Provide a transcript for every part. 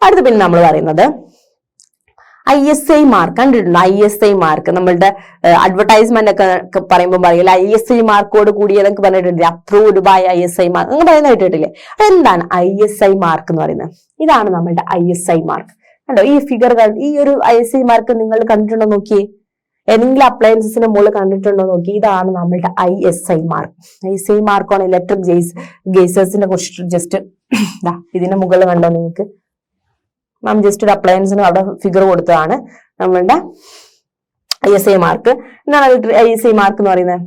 അടുത്ത പിന്നെ നമ്മൾ പറയുന്നത് ISI മാർക്ക് കണ്ടിട്ടുണ്ടോ? ISI മാർക്ക് നമ്മളുടെ അഡ്വർടൈസ്മെന്റ് ഒക്കെ പറയുമ്പോൾ പറയില്ല ISI മാർക്കോട് കൂടിയതൊക്കെ പറഞ്ഞിട്ടില്ലേ, അപ്രൂവ്ഡ് ബൈ ISI മാർക്ക് അങ്ങനെ പറയുന്നത് കേട്ടിട്ടില്ലേ? എന്താണ് ISI മാർക്ക് എന്ന് പറയുന്നത്? ഇതാണ് നമ്മളുടെ ISI മാർക്ക്. കണ്ടോ ഈ ഫിഗർ? ഈ ഒരു ISI മാർക്ക് നിങ്ങൾ കണ്ടിട്ടുണ്ടോ നോക്കിയേ? ഏതെങ്കിലും അപ്ലയൻസസിന്റെ മുകളിൽ കണ്ടിട്ടുണ്ടോ നോക്കി? ഇതാണ് നമ്മളുടെ ISI മാർക്ക്. ISI മാർക്കാണ് ഇലക്ട്രിക് ഗേസേഴ്സിനെ കുറിച്ചിട്ട് ജസ്റ്റ് ഇതിന്റെ മുകളിൽ കണ്ടോ നിങ്ങൾക്ക്? നാം ജസ്റ്റ് ഒരു അപ്ലയൻസിന് അവിടെ ഫിഗർ കൊടുത്തതാണ് നമ്മളുടെ ISI മാർക്ക്. എന്താണ് ISI മാർക്ക് എന്ന് പറയുന്നത്?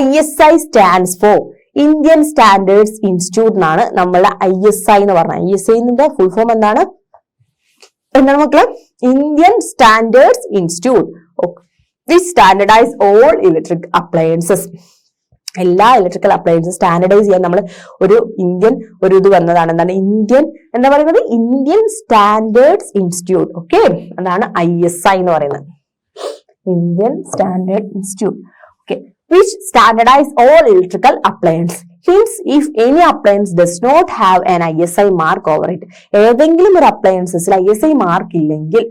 ISI stands for Indian standards institute എന്നാണ് നമ്മളുടെ ISI എന്ന് പറഞ്ഞത്. ISIന്റെ ഫുൾ ഫോം എന്താണ് മക്കളെ? Indian standards institute which standardise all electric appliances. എല്ലാ ഇലക്ട്രിക്കൽ അപ്ലയൻസും സ്റ്റാൻഡർഡൈസ് ചെയ്യാൻ നമ്മൾ ഒരു ഇന്ത്യൻ ഒരു ഇത് വന്നതാണ്. എന്താണ് ഇന്ത്യൻ എന്താ പറയുന്നത്? Indian standards institute. ഓക്കെ, അതാണ് ISI എന്ന് പറയുന്നത്, Indian standard institute. Okay, which standardise all electrical appliance. Hence, if any appliance does not have an ISI mark over it, ഏതെങ്കിലും ഒരു അപ്ലയൻസസിൽ ISI മാർക്ക് ഇല്ലെങ്കിൽ,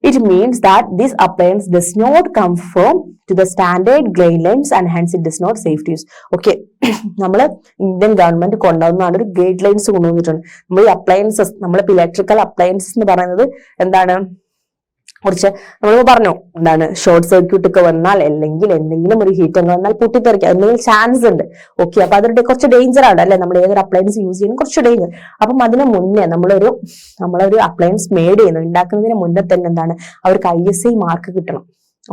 it means that this appliance does not conform to the standard guidelines and hence it does not safe to use. Okay, നമ്മൾ Indian government കൊണ്ടുവന്നാണ് ഒരു guide lines കൊണ്ടുവന്നിട്ടുണ്ട്. നമ്മൾ ഈ appliances, നമ്മളിപ്പോ electrical appliances എന്ന് പറയുന്നത് എന്താണ്? കുറച്ച് നമ്മൾ പറഞ്ഞു എന്താണ് ഷോർട്ട് സർക്യൂട്ട് ഒക്കെ വന്നാൽ അല്ലെങ്കിൽ എന്തെങ്കിലും ഒരു ഹീറ്റ് ഒക്കെ വന്നാൽ പൊട്ടിത്തെറിക്കാം, എന്തെങ്കിലും ചാൻസ് ഉണ്ട്. ഓക്കെ, അപ്പൊ അതൊരു കുറച്ച് ഡേഞ്ചർ ആണ് അല്ലെ? നമ്മൾ ഏതൊരു അപ്ലയൻസ് യൂസ് ചെയ്യുന്ന കുറച്ച് ഡേഞ്ചർ. അപ്പം അതിന് മുന്നേ നമ്മളൊരു അപ്ലയൻസ് മേഡ് ചെയ്യുന്നത് ഉണ്ടാക്കുന്നതിന് മുന്നേ തന്നെ എന്താണ് അവർക്ക് ISI മാർക്ക് കിട്ടണം.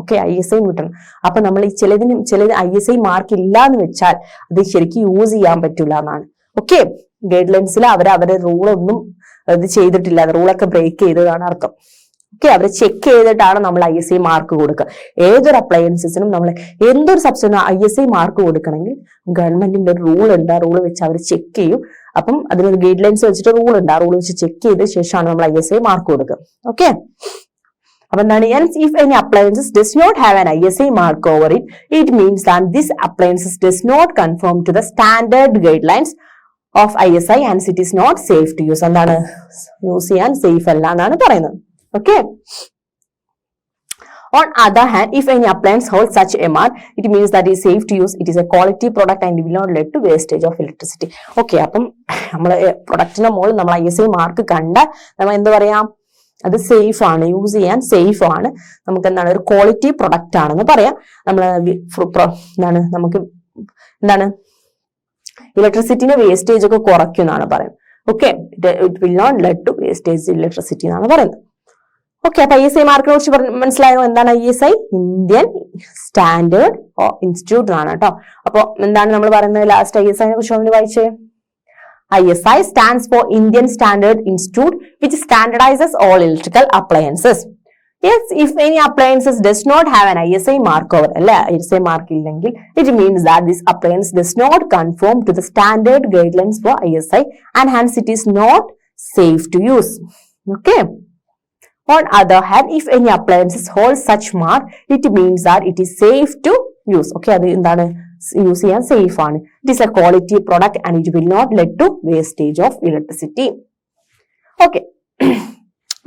ഓക്കെ, ISI കിട്ടണം. അപ്പൊ നമ്മൾ ഈ ചില ISI മാർക്ക് ഇല്ല എന്ന് വെച്ചാൽ അത് ശരിക്കും യൂസ് ചെയ്യാൻ പറ്റില്ല എന്നാണ്. ഓക്കെ, ഗൈഡ് ലൈൻസിൽ അവരുടെ റൂളൊന്നും ഇത് ചെയ്തിട്ടില്ല, റൂളൊക്കെ ബ്രേക്ക് ചെയ്തതാണ് അർത്ഥം. ഓക്കെ, അവരെ ചെക്ക് ചെയ്തിട്ടാണ് നമ്മൾ ISI മാർക്ക് കൊടുക്കുക. ഏതൊരു അപ്ലയൻസസിനും നമ്മൾ എന്തൊരു സബ്സ്റ്റൻസിനും ISI മാർക്ക് കൊടുക്കണമെങ്കിൽ ഗവൺമെന്റിന്റെ ഒരു റൂൾ ഉണ്ട്. ആ റൂൾ വെച്ച് അവർ ചെക്ക് ചെയ്യും. അപ്പം അതിനൊരു ഗൈഡ് ലൈൻസ് വെച്ചിട്ട് റൂൾ ഉണ്ട്. ആ റൂൾ വെച്ച് ചെക്ക് ചെയ്ത ശേഷമാണ് നമ്മൾ ISI മാർക്ക് കൊടുക്കുക. ഓക്കെ, അപ്പൊ എന്താണ്? If any appliances does not have an ISI mark over it, it means that this appliances does not conform to the standard guidelines of ISI and it is not safe to use. എന്താണ്? Use ചെയ്യാൻ safe അല്ല എന്നാണ് പറയുന്നത്. Okay. On other hand, if any appliance holds such a mark, it means that it is safe to use. It is a quality product and will not lead to wastage of electricity. Okay, അപ്പം നമ്മളെ പ്രൊഡക്റ്റിന്റെ മുകളിൽ നമ്മൾ ISI mark കണ്ട നമ്മൾ എന്താ പറയാ? അത് safe ആണ്, യൂസ് ചെയ്യാൻ സേഫ് ആണ്, നമുക്ക് എന്താണ് ഒരു ക്വാളിറ്റി പ്രൊഡക്റ്റ് ആണെന്ന് പറയാം. എന്താണ് നമുക്ക് എന്താണ് ഇലക്ട്രിസിറ്റിന്റെ വേസ്റ്റേജ് ഒക്കെ കുറയ്ക്കുന്നതാണ് പറയുന്നത്. Okay, it will not lead to wastage electricity എന്നാണ് പറയുന്നത്. ഓക്കെ, അപ്പൊ ISI മാർക്കിനെ കുറിച്ച് മനസ്സിലായോ? എന്താണ് ISI? ഇന്ത്യൻ സ്റ്റാൻഡേർഡ് ഇൻസ്റ്റിറ്റ്യൂട്ട് ആണ് കേട്ടോ. അപ്പൊ എന്താണ് നമ്മൾ പറയുന്നത്? ലാസ്റ്റ് ISI കുറിച്ച് ഒന്ന് വായിച്ചേ. ISI stands for Indian Standard Institute, which standardizes all electrical appliances. Yes, if any appliances does not have an ISI mark over ISI mark illengil, it means that this appliance does not conform to the standard guidelines for ISI and hence it is not safe to use. Okay. On other hand, if any appliances hold such mark, it means that it is safe to use. Okay, അത് എന്താണ്? Use ചെയ്യാൻ safe ആണ്. It is a quality product and it will not lead to wastage of electricity. Okay.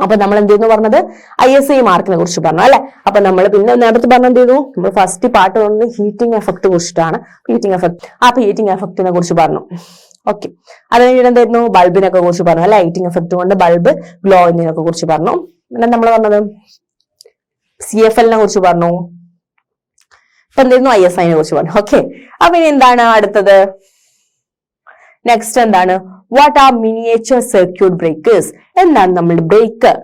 അപ്പൊ നമ്മൾ എന്ത് ചെയ്യുന്നു പറഞ്ഞത്? ISI മാർക്കിനെ കുറിച്ച് പറഞ്ഞു അല്ലെ? അപ്പൊ നമ്മൾ പിന്നെ നേരത്തെ പറഞ്ഞ എന്ത് ചെയ്തു? നമ്മൾ ഫസ്റ്റ് പാർട്ട് പറഞ്ഞത് ഹീറ്റിംഗ് എഫക്ട് കുറിച്ചിട്ടാണ്. ഹീറ്റിംഗ് എഫക്ട്, അപ്പൊ ഹീറ്റിംഗ് എഫക്റ്റിനെ കുറിച്ച് പറഞ്ഞു. ഓക്കെ, അത് കഴിഞ്ഞിട്ട് എന്തായിരുന്നു? ബൾബിനൊക്കെ കുറിച്ച് പറഞ്ഞു അല്ലെ? ഹീറ്റിംഗ് എഫക്ട് കൊണ്ട് ബൾബ് ഗ്ലോ ചെയ്യുന്നതിനൊക്കെ കുറിച്ച് പറഞ്ഞു. പിന്നെ നമ്മൾ പറഞ്ഞത് CFL കുറിച്ച് പറഞ്ഞു. ഇപ്പൊ എന്തായിരുന്നു? ISI കുറിച്ച് പറഞ്ഞു. ഓക്കെ, അപ്പൊ ഇനി എന്താണ് അടുത്തത്? നെക്സ്റ്റ് എന്താണ്? What are miniature circuit breakers? എന്താണ് നമ്മൾ ബ്രേക്കർ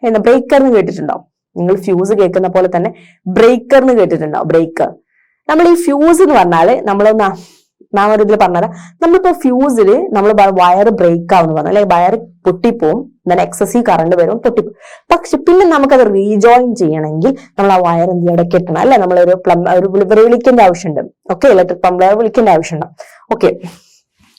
എന്ന ബ്രേക്കർ എന്ന് കേട്ടിട്ടുണ്ടോ? നിങ്ങൾ ഫ്യൂസ് കേൾക്കുന്ന പോലെ തന്നെ ബ്രേക്കർ എന്ന് കേട്ടിട്ടുണ്ടോ? ബ്രേക്കർ. നമ്മൾ ഈ ഫ്യൂസ് എന്ന് പറഞ്ഞാല് നമ്മളൊന്ന് മാം ഒരു ഇതിൽ പറഞ്ഞാൽ നമ്മളിപ്പോ ഫ്യൂസില് നമ്മൾ വയർ ബ്രേക്ക് ആവുന്ന പറഞ്ഞു അല്ലെ? വയർ പൊട്ടിപ്പോവും, then എക്സസീവ് കറണ്ട് വരും, പൊട്ടിപ്പോവും. പക്ഷെ പിന്നെ നമുക്കത് റീജോയിൻ ചെയ്യണമെങ്കിൽ നമ്മൾ ആ വയർ എന്ത് ചെയ്യണം? കെട്ടണം അല്ലെ? നമ്മളൊരു വിളിക്കേണ്ട ആവശ്യമുണ്ട്. ഓക്കെ, ഇലക്ട്രിക് പ്ലംബറെ വിളിക്കേണ്ട ആവശ്യമുണ്ട്. ഓക്കെ,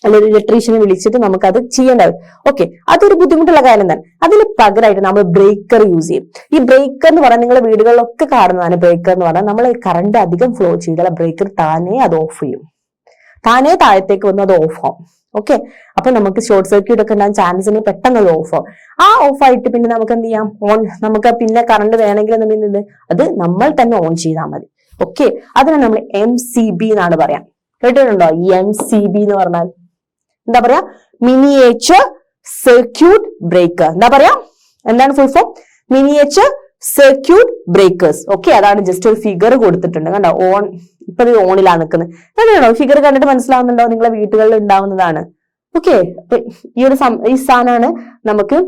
അല്ലെങ്കിൽ ഇലക്ട്രീഷ്യനെ വിളിച്ചിട്ട് നമുക്കത് ചെയ്യേണ്ട വരും. ഓക്കെ, അതൊരു ബുദ്ധിമുട്ടുള്ള കാര്യം തന്നെ. അതിന് പകരമായിട്ട് നമ്മൾ ബ്രേക്കർ യൂസ് ചെയ്യും. ഈ ബ്രേക്കർ എന്ന് പറഞ്ഞാൽ നിങ്ങളുടെ വീടുകളിലൊക്കെ കാണുന്നതാണ്. ബ്രേക്കർ എന്ന് പറഞ്ഞാൽ നമ്മൾ കറണ്ട് അധികം ഫ്ലോ ചെയ്താൽ ബ്രേക്കർ താനേ അത് ഓഫ് ചെയ്യും, താനേ താഴത്തേക്ക് വന്ന് അത് ഓഫ് ആവും. ഓക്കെ, അപ്പൊ നമുക്ക് ഷോർട്ട് സർക്യൂട്ട് ഒക്കെ ഉണ്ടാകാൻ ചാൻസ് ഉണ്ടെങ്കിൽ പെട്ടെന്ന് അത് ഓഫ് ആവും. ആ ഓഫ് ആയിട്ട് പിന്നെ നമുക്ക് എന്ത് ചെയ്യാം, നമുക്ക് പിന്നെ കറണ്ട് വേണമെങ്കിൽ എന്നുണ്ടെങ്കിൽ അത് നമ്മൾ തന്നെ ഓൺ ചെയ്താൽ മതി. ഓക്കെ, അതിനെ നമ്മൾ MCB എന്നാണ് പറയാം. കേട്ടിട്ടുണ്ടോ? MCB എന്ന് പറഞ്ഞാൽ എന്താ പറയാ? Miniature circuit breaker. എന്താ പറയാ? എന്താണ് full form? Miniature circuit breakers. Okay, അതാണ് ജസ്റ്റ് ഒരു ഫിഗർ കൊടുത്തിട്ടുണ്ട്. കണ്ടോ? ഓൺ, ഇപ്പൊ ഇത് ഓണിലാണ് നിൽക്കുന്നത്. എന്താണോ ഫിഗർ കണ്ടിട്ട് മനസ്സിലാവുന്നുണ്ടോ? നിങ്ങളെ വീട്ടുകളിൽ ഉണ്ടാവുന്നതാണ്. ഓക്കെ, അപ്പൊ ഈ സാധനമാണ് നമുക്ക്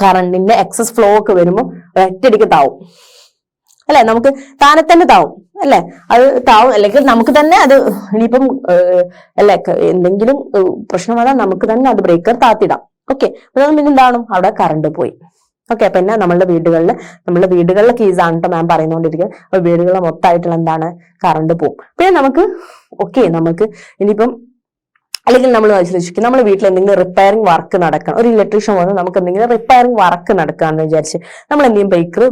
കറണ്ടിന്റെ എക്സസ് ഫ്ലോ ഒക്കെ വരുമ്പോൾ ഒറ്റയടിക്ക് താവും അല്ലെ, നമുക്ക് താനെ തന്നെ താവും അല്ലെ, അത് താവും. അല്ലെങ്കിൽ നമുക്ക് തന്നെ അത് ഇനിയിപ്പം അല്ലെ എന്തെങ്കിലും പ്രശ്നം വന്നാൽ നമുക്ക് തന്നെ അത് ബ്രേക്കർ താത്തിടാം. ഓക്കെ, പിന്നെ എന്താണ് അവിടെ കറണ്ട് പോയി. ഓക്കെ, പിന്നെ നമ്മളുടെ വീടുകളിലെ കേസാണ് കേട്ടോ മാം പറയുന്നോണ്ടിരിക്കുന്നത്. അപ്പൊ വീടുകളിലെ മൊത്തമായിട്ടുള്ള എന്താണ് കറണ്ട് പോകും. പിന്നെ നമുക്ക് ഇനിയിപ്പം അല്ലെങ്കിൽ നമ്മൾ വിശ്വസിക്കും നമ്മുടെ വീട്ടിൽ എന്തെങ്കിലും റിപ്പയറിംഗ് വർക്ക് നടക്കണം, ഒരു ഇലക്ട്രീഷ്യൻ വന്ന് നമുക്ക് എന്തെങ്കിലും റിപ്പയറിംഗ് വർക്ക് നടക്കാന്ന് വിചാരിച്ച് നമ്മൾ എന്തെങ്കിലും ബ്രേക്കർ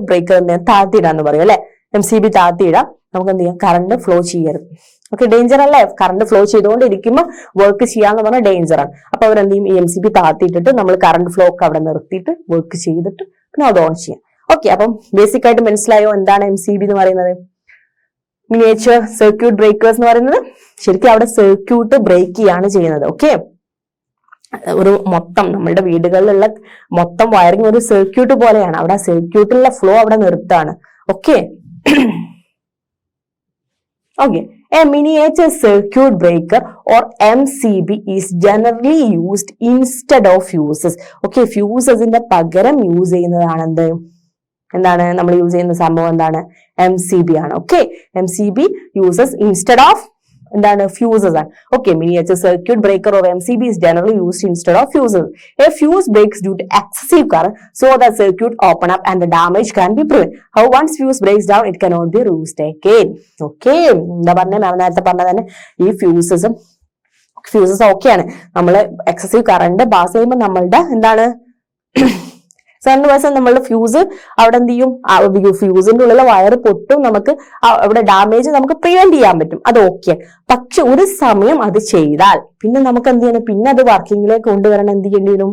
എന്തെങ്കിലും താത്തിയിടാന്ന് പറയും അല്ലെ, MCB താത്തിയിടാം. നമുക്ക് എന്ത് ചെയ്യാം, കറണ്ട് ഫ്ലോ ചെയ്യരുത്. ഓക്കെ, ഡേഞ്ചർ അല്ലേ? കറണ്ട് ഫ്ലോ ചെയ്തുകൊണ്ടിരിക്കുമ്പോൾ വർക്ക് ചെയ്യാന്ന് പറഞ്ഞാൽ ഡേഞ്ചർ ആണ്. അപ്പൊ അവരെന്ത് ചെയ്യും, ഈ MCB താത്തിയിട്ടിട്ട് നമ്മൾ കറണ്ട് ഫ്ലോ ഒക്കെ അവിടെ നിർത്തിയിട്ട് വർക്ക് ചെയ്തിട്ട് പിന്നെ അത് ഓൺ ചെയ്യാം. ഓക്കെ, അപ്പം ബേസിക് ആയിട്ട് മനസ്സിലായോ എന്താണ് MCB എന്ന് പറയുന്നത്? മിനിയേച്ചർ സർക്യൂട്ട് ബ്രേക്കേഴ്സ് എന്ന് പറയുന്നത് ശരിക്കും അവിടെ സർക്യൂട്ട് ബ്രേക്ക് ചെയ്യാണ് ചെയ്യുന്നത്. ഓക്കെ, ഒരു മൊത്തം നമ്മളുടെ വീടുകളിലുള്ള മൊത്തം വയറിംഗ് ഒരു സർക്യൂട്ട് പോലെയാണ്. അവിടെ സർക്യൂട്ടിലുള്ള ഫ്ലോ അവിടെ നിർത്താണ്. Okay, okay, a miniature circuit breaker or MCB is generally used instead of fuses. Okay, fuses ന്റെ പകരം യൂസ് ചെയ്യുന്നതാണ് എന്താണ് നമ്മൾ യൂസ് ചെയ്യുന്ന സംഭവം എന്താണ്? MCB ആണ്. Okay, MCB uses instead of എന്താണ്? ഫ്യൂസസ് ആണ്. Okay, miniature circuit breaker or MCB is generally used instead of fuses. A fuse breaks due to excessive current, so the circuit open up and the damage can be prevented. How once fuse breaks down, it cannot be used again. Okay, എന്താ പറഞ്ഞ നേരത്തെ പറഞ്ഞ തന്നെ ഈ fuses ഓക്കെയാണ്. നമ്മള് excessive current pass ചെയ്യുമ്പോൾ നമ്മളുടെ എന്താണ് നമ്മളുടെ ഫ്യൂസ് അവിടെ എന്ത് ചെയ്യും, ഫ്യൂസിന്റെ ഉള്ളിലെ വയർ പൊട്ടും, നമുക്ക് അവിടെ ഡാമേജ് നമുക്ക് പ്രിവെന്റ് ചെയ്യാൻ പറ്റും, അത് ഓക്കെ. പക്ഷെ ഒരു സമയം അത് ചെയ്താൽ പിന്നെ നമുക്ക് എന്ത് ചെയ്യണം, പിന്നെ അത് വർക്കിങ്ങിലേക്ക് കൊണ്ടുവരണം, എന്ത് ചെയ്യേണ്ടി വരും,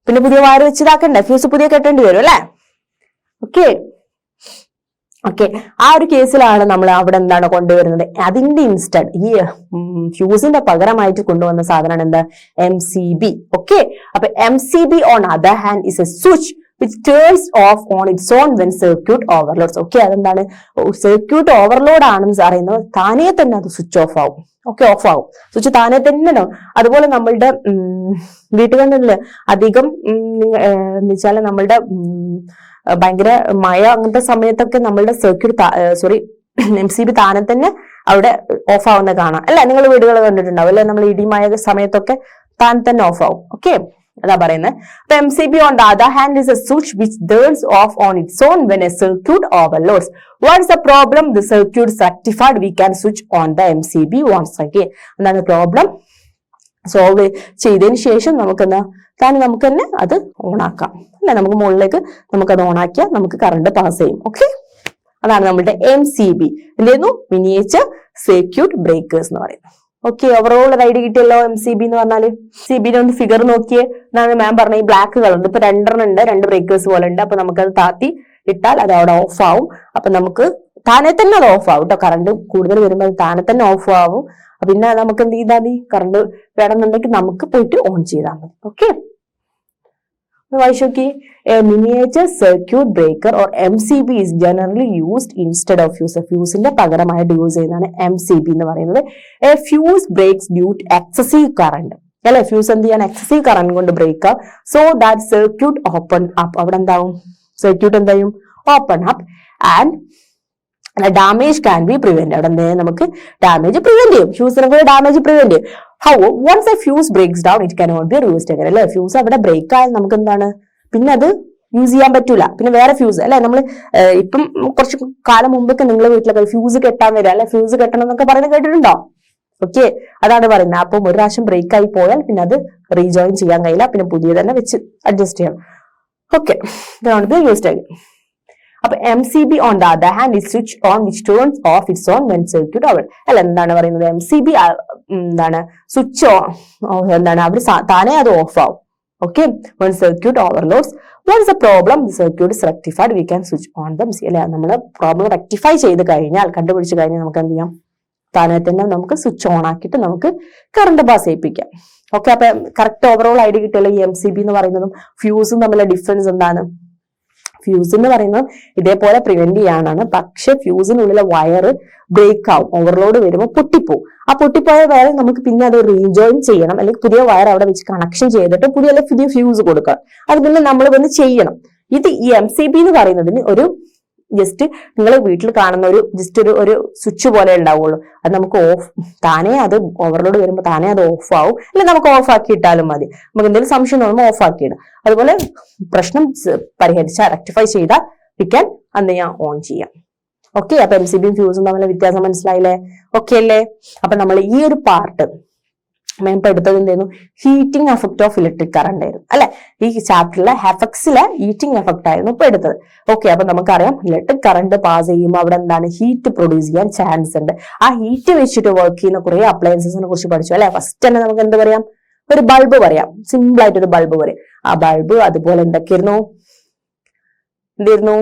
പിന്നെ പുതിയ വയർ വെച്ചിതാക്കണ്ടേ, ഫ്യൂസ് പുതിയ കെട്ടേണ്ടി വരും അല്ലെ. ഓക്കെ, ആ ഒരു കേസിലാണ് നമ്മൾ അവിടെ എന്താണ് കൊണ്ടുവരുന്നത്, അതിന്റെ ഇൻസ്റ്റഡ് ഈ ഫ്യൂസിന്റെ പകരമായിട്ട് കൊണ്ടുവന്ന സാധനമാണ് എന്താ? MCB. ഓക്കെ, അപ്പൊ MCB on other hand is A switch which turns off on its own when circuit overloads. Okay, അതെന്താണ്? സർക്യൂട്ട് ഓവർലോഡ് ആണെന്ന് അറിയുന്നത് താനേ തന്നെ അത് സ്വിച്ച് ഓഫ് ആവും. ഓക്കെ, ഓഫ് ആവും, സ്വിച്ച് താനേ തന്നെ ഉണ്ടാവും. അതുപോലെ നമ്മളുടെ വീട്ടുകളിൽ അധികം എന്ന് വെച്ചാൽ നമ്മളുടെ ഭയങ്കര മഴ അങ്ങനത്തെ സമയത്തൊക്കെ നമ്മളുടെ MCB താനെ തന്നെ അവിടെ ഓഫ് ആവുന്ന കാണാം അല്ലെ, നിങ്ങൾ വീടുകൾ കണ്ടിട്ടുണ്ടാവും അല്ലെ, നമ്മൾ ഇടിമഴ സമയത്തൊക്കെ താൻ തന്നെ ഓഫ് ആവും. ഓക്കെ, അതാ പറയുന്നത്. അപ്പൊ MCB on the other hand is a switch which turns off on its own when a circuit overloads. What is the problem? The circuit is rectified. We can switch on the MCB once again. എന്താണ് problem? Solve ചെയ്തതിന് ശേഷം നമുക്ക് തന്നെ അത് ഓണാക്കാം അല്ലെ, നമുക്ക് മുകളിലേക്ക് നമുക്കത് ഓണാക്കിയാൽ നമുക്ക് കറണ്ട് പാസ് ചെയ്യും. ഓക്കെ, അതാണ് നമ്മുടെ MCB. എന്തായിരുന്നു? മിനിയേച്ചർ സർക്യൂട്ട് ബ്രേക്കേഴ്സ് എന്ന് പറയുന്നത്. ഓക്കെ, ഓവറോൾ ഒരു ഐഡിയ കിട്ടിയല്ലോ MCB എന്ന് പറഞ്ഞാല്. CB ഒന്ന് ഫിഗർ നോക്കിയേ, ഇതാണ് മാം പറഞ്ഞ ഈ ബ്ലാക്ക് കളർ ഉണ്ട്, ഇപ്പൊ 2 ഉണ്ട്, 2 ബ്രേക്കേഴ്സ് പോലെ ഉണ്ട്. അപ്പൊ നമുക്കത് താത്തി ഇട്ടാൽ അത് അവിടെ ഓഫ് ആവും. അപ്പൊ നമുക്ക് താനെ തന്നെ അത് ഓഫ് ആവും കേട്ടോ, കറണ്ട് കൂടുതൽ വരുമ്പോൾ അത് താനെ തന്നെ ഓഫ് ആവും. പിന്നെ നമുക്ക് എന്ത് ചെയ്താൽ മതി, കറണ്ട് വേണമെന്നുണ്ടെങ്കിൽ നമുക്ക് പോയിട്ട് ഓൺ ചെയ്താൽ മതി. Okay, വായിച്ചോക്കി. A miniature circuit breaker or MCB is generally used instead of fuse. ഫ്യൂസിന്റെ പകരമായിട്ട് യൂസ് ചെയ്യുന്നതാണ് MCB എന്ന് പറയുന്നത്. A fuse breaks due to excessive current അല്ലെ, ഫ്യൂസ് എന്ത് ചെയ്യാൻ എക്സസീവ് കറന്റ് കൊണ്ട് ബ്രേക്ക് ആവും. So that circuit open up, അവിടെ എന്താവും, സർക്യൂട്ട് എന്തായും open up and damage can be prevent. അവിടെ എന്താ നമുക്ക് ഡാമേജ് പ്രിവെന്റ് ചെയ്യും, ഫ്യൂസിനെ ഡാമേജ് പ്രിവെന്റ് ചെയ്യും. How once a fuse breaks down it can not be used again അല്ലെ, ഫ്യൂസ് അവിടെ ബ്രേക്ക് ആയാൽ നമുക്ക് എന്താണ്, പിന്നെ അത് യൂസ് ചെയ്യാൻ പറ്റൂല, പിന്നെ വേറെ ഫ്യൂസ് അല്ലെ. നമ്മൾ ഇപ്പം കുറച്ച് കാലം മുമ്പൊക്കെ നിങ്ങളുടെ വീട്ടിലൊക്കെ ഫ്യൂസ് കെട്ടാൻ വരിക അല്ലെ, ഫ്യൂസ് കെട്ടണം എന്നൊക്കെ പറയുന്നത് കേട്ടിട്ടുണ്ടോ? ഓക്കെ, അതാണ് പറയുന്നത്. അപ്പം ഒരു പ്രാവശ്യം ബ്രേക്ക് ആയി പോയാൽ പിന്നെ അത് റീജോയിൻ ചെയ്യാൻ കഴിയില്ല, പിന്നെ പുതിയ തന്നെ വെച്ച് അഡ്ജസ്റ്റ് ചെയ്യണം. ഓക്കെ, യൂസ്ഡ് ആയി. അപ്പൊ MCB on the other hand is switch on which turns off its own when circuit over. അല്ല എന്താണ് പറയുന്നത്, MCB എന്താണ് സ്വിച്ച് ഓൺ, എന്താണ് അവർ താനേ അത് ഓഫ് ആവും. Okay, when circuit overloads, what is the problem? The circuit is rectified, we can switch on them. അല്ലെ, നമ്മൾ പ്രോബ്ലം റെക്ടിഫൈ ചെയ്ത് കഴിഞ്ഞാൽ, കണ്ടുപിടിച്ച് കഴിഞ്ഞാൽ നമുക്ക് എന്ത് ചെയ്യാം, താനെ തന്നെ നമുക്ക് സ്വിച്ച് ഓൺ ആക്കിയിട്ട് നമുക്ക് കറണ്ട് പാസ് ചെയ്യിപ്പിക്കാം. ഓക്കെ, അപ്പൊ കറക്റ്റ് ഓവറോൾ ഐഡിയ കിട്ടിയല്ലോ. ഈ MCB എന്ന് പറയുന്നതും ഫ്യൂസും തമ്മിലുള്ള ഡിഫറൻസ് എന്താണ്? ഫ്യൂസ് എന്ന് പറയുന്നത് ഇതേപോലെ പ്രിവെന്റ് ചെയ്യാനാണ്, പക്ഷെ ഫ്യൂസിനുള്ളിലെ വയർ ബ്രേക്ക് ആവും, ഓവർലോഡ് വരുമ്പോൾ പൊട്ടിപ്പോവും. ആ പൊട്ടിപ്പോയ വയർ നമുക്ക് പിന്നെ അത് റീജോയിൻ ചെയ്യണം, അല്ലെങ്കിൽ പുതിയ വയർ അവിടെ വെച്ച് കണക്ഷൻ ചെയ്തിട്ട് പുതിയ ഫ്യൂസ് കൊടുക്കണം. അത് പിന്നെ നമ്മൾ വന്ന് ചെയ്യണം. ഇത് ഈ MCB എന്ന് പറയുന്നതിന് ഒരു ജസ്റ്റ് നിങ്ങൾ വീട്ടിൽ കാണുന്ന ഒരു സ്വിച്ച് പോലെ ഉണ്ടാവുള്ളൂ. അത് നമുക്ക് ഓഫ്, താനേ അത് ഓവർലോഡ് വരുമ്പോൾ താനേ അത് ഓഫ് ആവും, അല്ലെങ്കിൽ നമുക്ക് ഓഫ് ആക്കി ഇട്ടാലും മതി. നമുക്ക് എന്തെങ്കിലും സംശയം തോന്നുമ്പോൾ ഓഫ് ആക്കിയിടും. അതുപോലെ പ്രശ്നം പരിഹരിച്ചാൽ, റെക്ടിഫൈ ചെയ്താൽ വി ക്യാൻ എന്ത് ചെയ്യാം, ഓൺ ചെയ്യാം. ഓക്കെ, അപ്പൊ MCBയും ഫ്യൂസും തമ്മിലുള്ള വ്യത്യാസം മനസ്സിലായില്ലേ? ഓക്കെ അല്ലേ? അപ്പൊ നമ്മൾ ഈ ഒരു പാർട്ട് ഇപ്പൊ എടുത്തത് എന്തായിരുന്നു, heating effect of electric current ആയിരുന്നു അല്ലെ. ഈ ചാപ്റ്ററിലെ എഫക്ട്സിലെ ഹീറ്റിംഗ് എഫക്ട് ആയിരുന്നു ഇപ്പൊ എടുത്തത്. ഓക്കെ, അപ്പൊ നമുക്കറിയാം ഇലക്ട്രിക് കറണ്ട് പാസ് ചെയ്യുമ്പോൾ അവിടെ എന്താണ്, ഹീറ്റ് പ്രൊഡ്യൂസ് ചെയ്യാൻ ചാൻസ് ഉണ്ട്. ആ ഹീറ്റ് വെച്ചിട്ട് വർക്ക് ചെയ്യുന്ന കുറെ അപ്ലയൻസസിനെ കുറിച്ച് പഠിച്ചു അല്ലെ. ഫസ്റ്റ് തന്നെ നമുക്ക് എന്ത് പറയാം, ഒരു ബൾബ് പറയാം, സിമ്പിൾ ആയിട്ട് ഒരു ബൾബ് പറയാം. ആ ബൾബ് അതുപോലെ എന്തൊക്കെയായിരുന്നു, എന്തായിരുന്നു,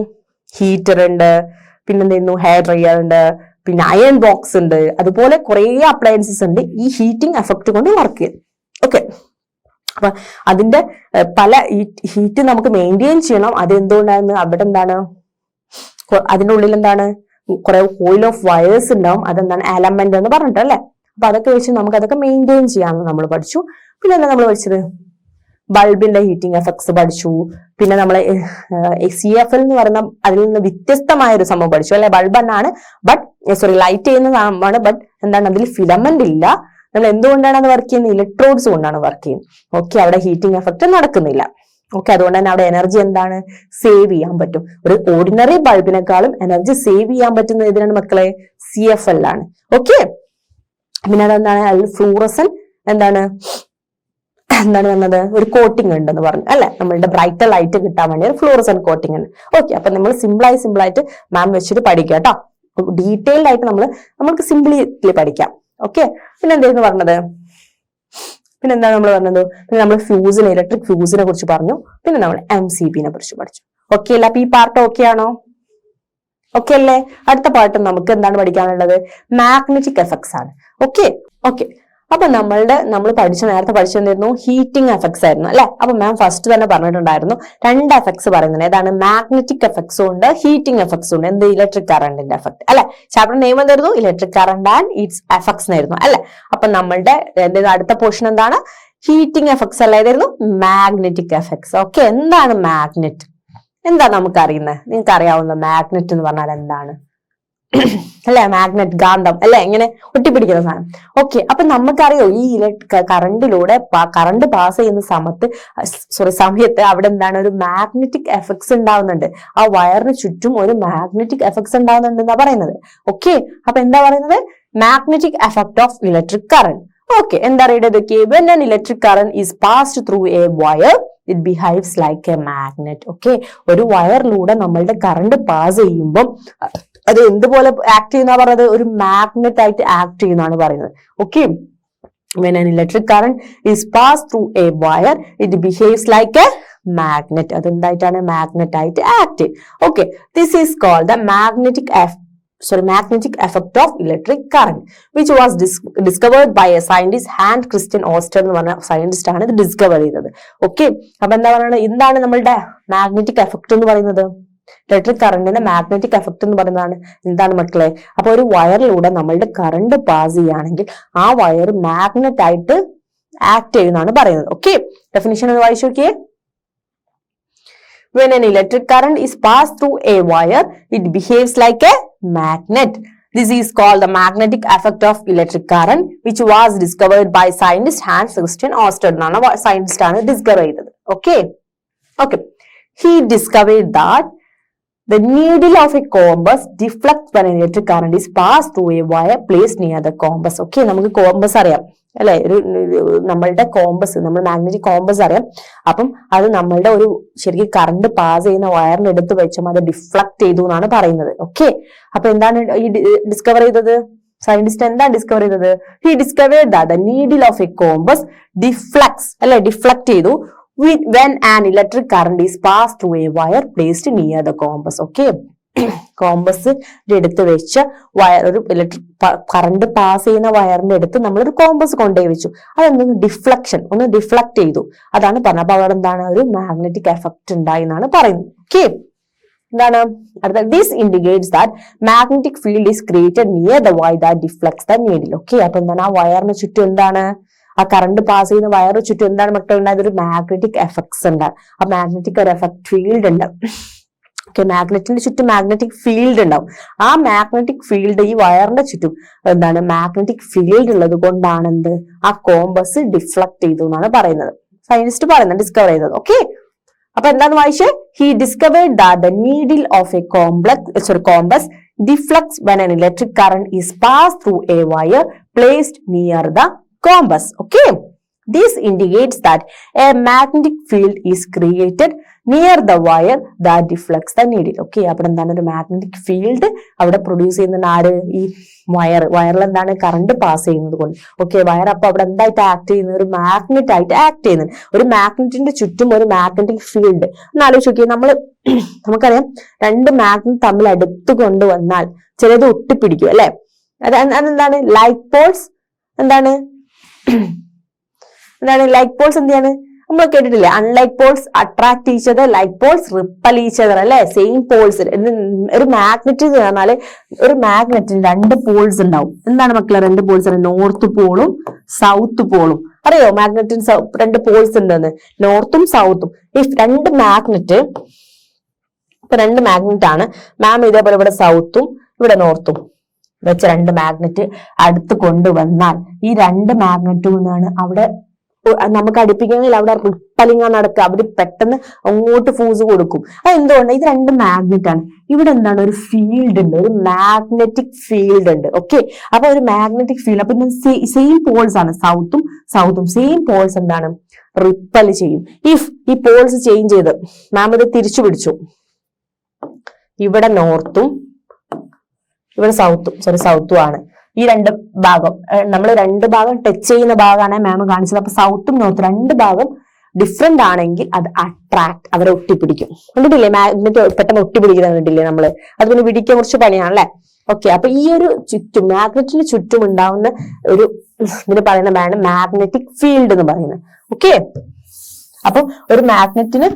ഹീറ്റർ ഉണ്ട്, പിന്നെന്തായിരുന്നു, ഹെയർ ഡ്രയർ ഉണ്ട്, പിന്നെ അയൺ ബോക്സ് ഉണ്ട്, അതുപോലെ കുറെ അപ്ലയൻസസ് ഉണ്ട് ഈ ഹീറ്റിംഗ് എഫക്ട് കൊണ്ട് വർക്ക് ചെയ്യും. ഓക്കെ, അപ്പൊ അതിന്റെ പല ഹീറ്റ് നമുക്ക് മെയിൻറ്റെയിൻ ചെയ്യണം. അതെന്തുകൊണ്ടായിരുന്നു, അവിടെ എന്താണ്, അതിന്റെ ഉള്ളിൽ എന്താണ്, കുറെ കോയിൽ ഓഫ് വയേഴ്സ് ഉണ്ടാവും, അതെന്താണ് എലമെന്റ് എന്ന് പറഞ്ഞിട്ട് അല്ലെ. അപ്പൊ അതൊക്കെ വെച്ച് നമുക്ക് അതൊക്കെ മെയിൻറ്റെയിൻ ചെയ്യാമെന്ന് നമ്മൾ പഠിച്ചു. പിന്നെ എന്താ നമ്മൾ പഠിച്ചത്, ബൾബിന്റെ ഹീറ്റിംഗ് എഫക്ട്സ് പഠിച്ചു. പിന്നെ നമ്മളെ CFL എന്ന് പറയുന്ന അതിൽ നിന്ന് വ്യത്യസ്തമായ ഒരു സംഭവം പഠിച്ചു അല്ലെ. ബൾബ് തന്നെയാണ്, ലൈറ്റ് ചെയ്യുന്നതാണ്, ബട്ട് എന്താണ്, അതിൽ ഫിലമെന്റ് ഇല്ല. നമ്മൾ എന്തുകൊണ്ടാണ് അത് വർക്ക് ചെയ്യുന്നത്, ഇലക്ട്രോഡ്സ് കൊണ്ടാണ് വർക്ക് ചെയ്യുന്നത്. ഓക്കെ, അവിടെ ഹീറ്റിംഗ് എഫക്ട് നടക്കുന്നില്ല. ഓക്കെ, അതുകൊണ്ട് തന്നെ അവിടെ എനർജി എന്താണ്, സേവ് ചെയ്യാൻ പറ്റും. ഒരു ഓർഡിനറി ബൾബിനെക്കാളും എനർജി സേവ് ചെയ്യാൻ പറ്റുന്ന ഇതിനാണ് മക്കളെ, CFL ആണ്. ഓക്കെ, പിന്നെ അതെന്താണ്, അതിൽ ഫ്ലൂറസൻ എന്താണ് വന്നത്, ഒരു കോട്ടിംഗ് ഉണ്ടെന്ന് പറഞ്ഞു അല്ലെ. നമ്മളുടെ ബ്രൈറ്റർ ലൈറ്റ് കിട്ടാൻ വേണ്ടി ഒരു ഫ്ലൂറസൻ കോട്ടിംഗ് ഉണ്ട്. ഓക്കെ, അപ്പൊ നമ്മൾ സിമ്പിളായിട്ട് മാം വെച്ചിട്ട് പഠിക്കുക കേട്ടോ. ഡീറ്റെയിൽഡ് ആയിട്ട് നമുക്ക് സിംപ്ലി പഠിക്കാം. ഓക്കെ, പിന്നെ എന്തായിരുന്നു പറഞ്ഞത്, പിന്നെ എന്താണ് നമ്മൾ പറഞ്ഞത്, പിന്നെ നമ്മൾ ഫ്യൂസിനെ, ഇലക്ട്രിക് ഫ്യൂസിനെ കുറിച്ച് പറഞ്ഞു. പിന്നെ നമ്മൾ MCBനെ കുറിച്ച് പഠിച്ചു. ഓക്കെ അല്ല, അപ്പൊ ഈ പാർട്ട് ഓക്കെ ആണോ? ഓക്കെ അല്ലേ? അടുത്ത പാർട്ട് നമുക്ക് എന്താണ് പഠിക്കാനുള്ളത്, മാഗ്നറ്റിക് എഫക്ട്സ് ആണ്. ഓക്കെ, അപ്പൊ നമ്മൾ നേരത്തെ പഠിച്ചിരുന്നു ഹീറ്റിംഗ് എഫക്ട്സ് ആയിരുന്നു അല്ലെ. അപ്പൊ മാം ഫസ്റ്റ് തന്നെ പറഞ്ഞിട്ടുണ്ടായിരുന്നു രണ്ട് എഫക്ട്സ് പറയുന്നത്. ഏതാണ്, മാഗ്നറ്റിക് എഫക്ട്സും ഉണ്ട്, ഹീറ്റിംഗ് എഫക്ട്സും ഉണ്ട്. എന്ത്, ഇലക്ട്രിക് കറണ്ടിന്റെ എഫക്ട് അല്ലെ. ചാപ്റ്റർ നെയിം എന്തായിരുന്നു, electric current and it's effects എന്നായിരുന്നു അല്ലെ. അപ്പൊ നമ്മളുടെ അടുത്ത പോർഷൻ എന്താണ്, ഹീറ്റിംഗ് എഫക്ട്സ് അല്ലായിരുന്നു, മാഗ്നറ്റിക് എഫക്ട്സ്. ഓക്കെ, എന്താണ് മാഗ്നറ്റ്, എന്താ നമുക്ക് അറിയുന്നത്, നിങ്ങൾക്ക് അറിയാവുന്ന മാഗ്നറ്റ് എന്ന് പറഞ്ഞാൽ എന്താണ് അല്ലെ, മാഗ്നറ്റ്, കാന്തം അല്ലെ, ഇങ്ങനെ ഒട്ടിപ്പിടിക്കുന്ന സാധനം. ഓക്കെ, അപ്പൊ നമുക്കറിയോ ഈ കറണ്ടിലൂടെ കറണ്ട് പാസ് ചെയ്യുന്ന സമയത്ത് അവിടെ എന്താണ്, ഒരു മാഗ്നറ്റിക് എഫക്ട്സ് ഉണ്ടാവുന്നുണ്ട്. ആ വയറിന് ചുറ്റും ഒരു മാഗ്നറ്റിക് എഫക്ട്സ് ഉണ്ടാവുന്നുണ്ട് എന്നാ പറയുന്നത്. ഓക്കെ, അപ്പൊ എന്താ പറയുന്നത്, magnetic effect of electric current. Okay, എന്താ പറയുന്നത്, when an electric current is passed through a wire it behaves like a magnet. Okay, ഒരു വയറിലൂടെ നമ്മളുടെ കറണ്ട് പാസ് ചെയ്യുമ്പോൾ അത് എന്തുപോലെ ആക്ട് ചെയ്യുന്ന പറഞ്ഞത്, ഒരു മാഗ്നറ്റ് ആയിട്ട് ആക്ട് ചെയ്യുന്നതാണ് പറയുന്നത്. Okay, when an electric current is passed through a wire it behaves like a magnet. അതെന്തായിട്ടാണ്, മാഗ്നറ്റ് ആയിട്ട് ആക്ട് ചെയ്യും. Okay, this is called the magnetic effect of electric current, which was discovered by a scientist, Hans Christian Oster എന്ന് പറഞ്ഞ scientist ആണ് ഇത് discover ചെയ്തത്. Okay, അപ്പൊ എന്താ പറയുന്നത്, എന്താണ് നമ്മളുടെ മാഗ്നറ്റിക് എഫക്ട് എന്ന് പറയുന്നത്, ഇലക്ട്രിക് കറണ്ടിന്റെ മാഗ്നറ്റിക് എഫക്ട് എന്ന് പറയുന്നതാണ് എന്താണ് മക്കളെ. അപ്പൊ ഒരു വയറിലൂടെ നമ്മളുടെ കറണ്ട് പാസ് ചെയ്യുകയാണെങ്കിൽ ആ വയർ മാഗ്നറ്റ് ആയിട്ട് ആക്ട് ചെയ്യുന്നതാണ് പറയുന്നത്. ഓക്കെ, ഡെഫിനിഷൻ ഒന്ന് വായിച്ചു നോക്കിയേ. When an electric current is passed through a wire, it behaves like a magnet. This is called the magnetic effect of electric current, which was discovered by scientist Hans Christian Oster. എന്നാണ് scientist ആണ് discover ചെയ്തത്. Okay. He discovered that The needle of a compass deflects when an electric current is passed through a wire placed near the compass. Okay, നമുക്ക് compass അറിയാം അല്ലെ, നമ്മളുടെ compass, നമ്മൾ magnetic compass അറിയാം. അപ്പം അത് നമ്മളുടെ ഒരു ശരിക്കും കറണ്ട് പാസ് ചെയ്യുന്ന വയറിന് എടുത്ത് വെച്ചും അത് ഡിഫ്ലക്ട് ചെയ്തു എന്നാണ് പറയുന്നത്. ഓക്കെ, അപ്പൊ എന്താണ് ഈ ഡിസ്കവർ ചെയ്തത്? സയന്റിസ്റ്റ് എന്താ ഡിസ്കവർ ചെയ്തത്? He discovered that the needle of a compass deflects അല്ലെ, ഡിഫ്ലക്ട് ചെയ്തു when an electric current is passed through a wire placed near the compass. Okay, compass എടുത്ത് വെച്ച് വയർ, ഒരു ഇലക്ട്രിക് കറണ്ട് പാസ് ചെയ്യുന്ന വയറിന്റെ അടുത്ത് നമ്മളൊരു കോമ്പസ് കൊണ്ടുപോയി വെച്ചു. അതെന്തൊന്ന് ഡിഫ്ലക്ഷൻ, ഒന്ന് ഡിഫ്ലക്ട് ചെയ്തു, അതാണ് പറഞ്ഞത്. അപ്പൊ അവിടെ എന്താണ്, ഒരു മാഗ്നറ്റിക് എഫക്ട് ഉണ്ടായി എന്നാണ് പറയുന്നത്. ഓക്കെ, എന്താണ് അടുത്ത? This indicates that magnetic field is created near the wire that deflects the needle. Okay, അപ്പൊ എന്താണ്, ആ വയറിന് ചുറ്റും എന്താണ്, ആ കറണ്ട് പാസ് ചെയ്യുന്ന വയറ് ചുറ്റും എന്താണ് മക്കൾ ഉണ്ടായത്? ഒരു മാഗ്നറ്റിക് എഫക്ട്സ് ഉണ്ട്. ആ മാഗ്നറ്റിക് ഒരു എഫക്ട് ഫീൽഡ് ഉണ്ട്. ഓക്കെ, മാഗ്നറ്റിന്റെ ചുറ്റും മാഗ്നറ്റിക് ഫീൽഡ് ഉണ്ടാവും. ആ മാഗ്നറ്റിക് ഫീൽഡ് ഈ വയറിന്റെ ചുറ്റും എന്താണ്, മാഗ്നറ്റിക് ഫീൽഡ് ഉള്ളത് കൊണ്ടാണ് എന്ത്, ആ കോമ്പസ് ഡിഫ്ലക്ട് ചെയ്തു എന്നാണ് പറയുന്നത്, സയന്റിസ്റ്റ് പറയുന്നത്, ഡിസ്കവർ ചെയ്തത്. ഓക്കെ, അപ്പൊ എന്താന്ന് വായിച്ചേ? He discovered that the needle of a compass deflects when an electric current is passed through a wire placed near the compass. Okay, this indicates that a magnetic field is created near the wire that deflects the needle. Okay, അപ്പോൾ എന്താണ്, ഒരു magnetic field അവിടെ produce ചെയ്യുന്ന ആര്? ഈ വയറിൽ എന്താണ്, current pass ചെയ്യുന്നത് കൊണ്ട്. ഓക്കെ, വയർ അപ്പൊ അവിടെ എന്തായിട്ട് ആക്ട് ചെയ്യുന്നത്? ഒരു മാഗ്നറ്റ് ആയിട്ട് ആക്ട് ചെയ്യുന്നത്. ഒരു മാഗ്നറ്റിന്റെ ചുറ്റും ഒരു മാഗ്നറ്റിക് ഫീൽഡ്. ഒന്ന് ആലോചിച്ച് നോക്കിയേ, നമുക്കറിയാം രണ്ട് മാഗ്നറ്റ് തമ്മിൽ അടുത്ത് കൊണ്ടുവന്നാൽ ചിലത് ഒട്ടിപ്പിടിക്കും അല്ലെ. അതെന്താണ്? ലൈറ്റ് പോൾസ് എന്താണ് ലൈറ്റ് പോൾസ് എന്താണ് നമ്മൾ കേട്ടിട്ടില്ലേ? Unlike poles attract each other, like poles repel each other അല്ലെ. Same poles. ഒരു മാഗ്നറ്റ് എന്ന് പറഞ്ഞാല് ഒരു മാഗ്നറ്റിന് രണ്ട് പോൾസ് ഉണ്ടാവും. എന്താണ് മക്കളെ രണ്ട് പോൾസ്? നോർത്ത് പോളും സൗത്ത് പോളും. അറിയോ മാഗ്നറ്റിന് രണ്ട് പോൾസ് ഉണ്ടെന്ന്? നോർത്തും സൗത്തും. ഈ രണ്ട് മാഗ്നറ്റ്, ഇപ്പൊ രണ്ട് മാഗ്നറ്റ് ആണ് മാം, ഇതേപോലെ ഇവിടെ സൗത്തും ഇവിടെ നോർത്തും വെച്ച രണ്ട് മാഗ്നറ്റ് അടുത്ത് കൊണ്ടുവന്നാൽ ഈ രണ്ട് മാഗ്നറ്റും എന്നാണ് അവിടെ നമുക്ക് അടുപ്പിക്കണമെങ്കിൽ അവിടെ റിപ്പലിംഗ് നടക്കുക. അവര് പെട്ടെന്ന് അങ്ങോട്ട് ഫോഴ്സ് കൊടുക്കും. അതെന്തുകൊണ്ട്? ഇത് രണ്ട് മാഗ്നറ്റ് ആണ്. ഇവിടെ എന്താണ്, ഒരു ഫീൽഡ് ഉണ്ട്, ഒരു മാഗ്നറ്റിക് ഫീൽഡ് ഉണ്ട്. ഓക്കെ, അപ്പൊ ഒരു മാഗ്നറ്റിക് ഫീൽഡ്, അപ്പൊ സെയിം പോൾസ് ആണ്, സൗത്തും സെയിം പോൾസ് എന്താണ്, റിപ്പൽ ചെയ്യും. ഇഫ് ഈ പോൾസ് ചേഞ്ച് ചെയ്ത് മാം ഇത് തിരിച്ചു പിടിച്ചു, ഇവിടെ നോർത്തും ഇവിടെ സൗത്തും ആണ്. ഈ രണ്ട് ഭാഗം നമ്മൾ രണ്ട് ഭാഗം ടച്ച് ചെയ്യുന്ന ഭാഗമാണ് മാം കാണിച്ചത്. അപ്പൊ സൗത്തും നോർത്തും രണ്ട് ഭാഗം ഡിഫറെന്റ് ആണെങ്കിൽ അത് അട്രാക്ട്, അവരെ ഒട്ടിപ്പിടിക്കും. കണ്ടിട്ടില്ലേ മാഗ്നറ്റ് പെട്ടെന്ന് ഒട്ടിപ്പിടിക്കുന്നത് കണ്ടിട്ടില്ലേ നമ്മള്? അത് പിന്നെ പിടിക്കാൻ കുറച്ച് പണിയാണല്ലേ. ഓക്കെ, അപ്പൊ ഈ ഒരു ചുറ്റും മാഗ്നറ്റിന് ചുറ്റും ഉണ്ടാവുന്ന ഒരു ഇതിന് പറയുന്ന മാഗ്നറ്റിക് ഫീൽഡ് എന്ന് പറയുന്നത്. ഓക്കെ, അപ്പൊ ഒരു മാഗ്നറ്റിന്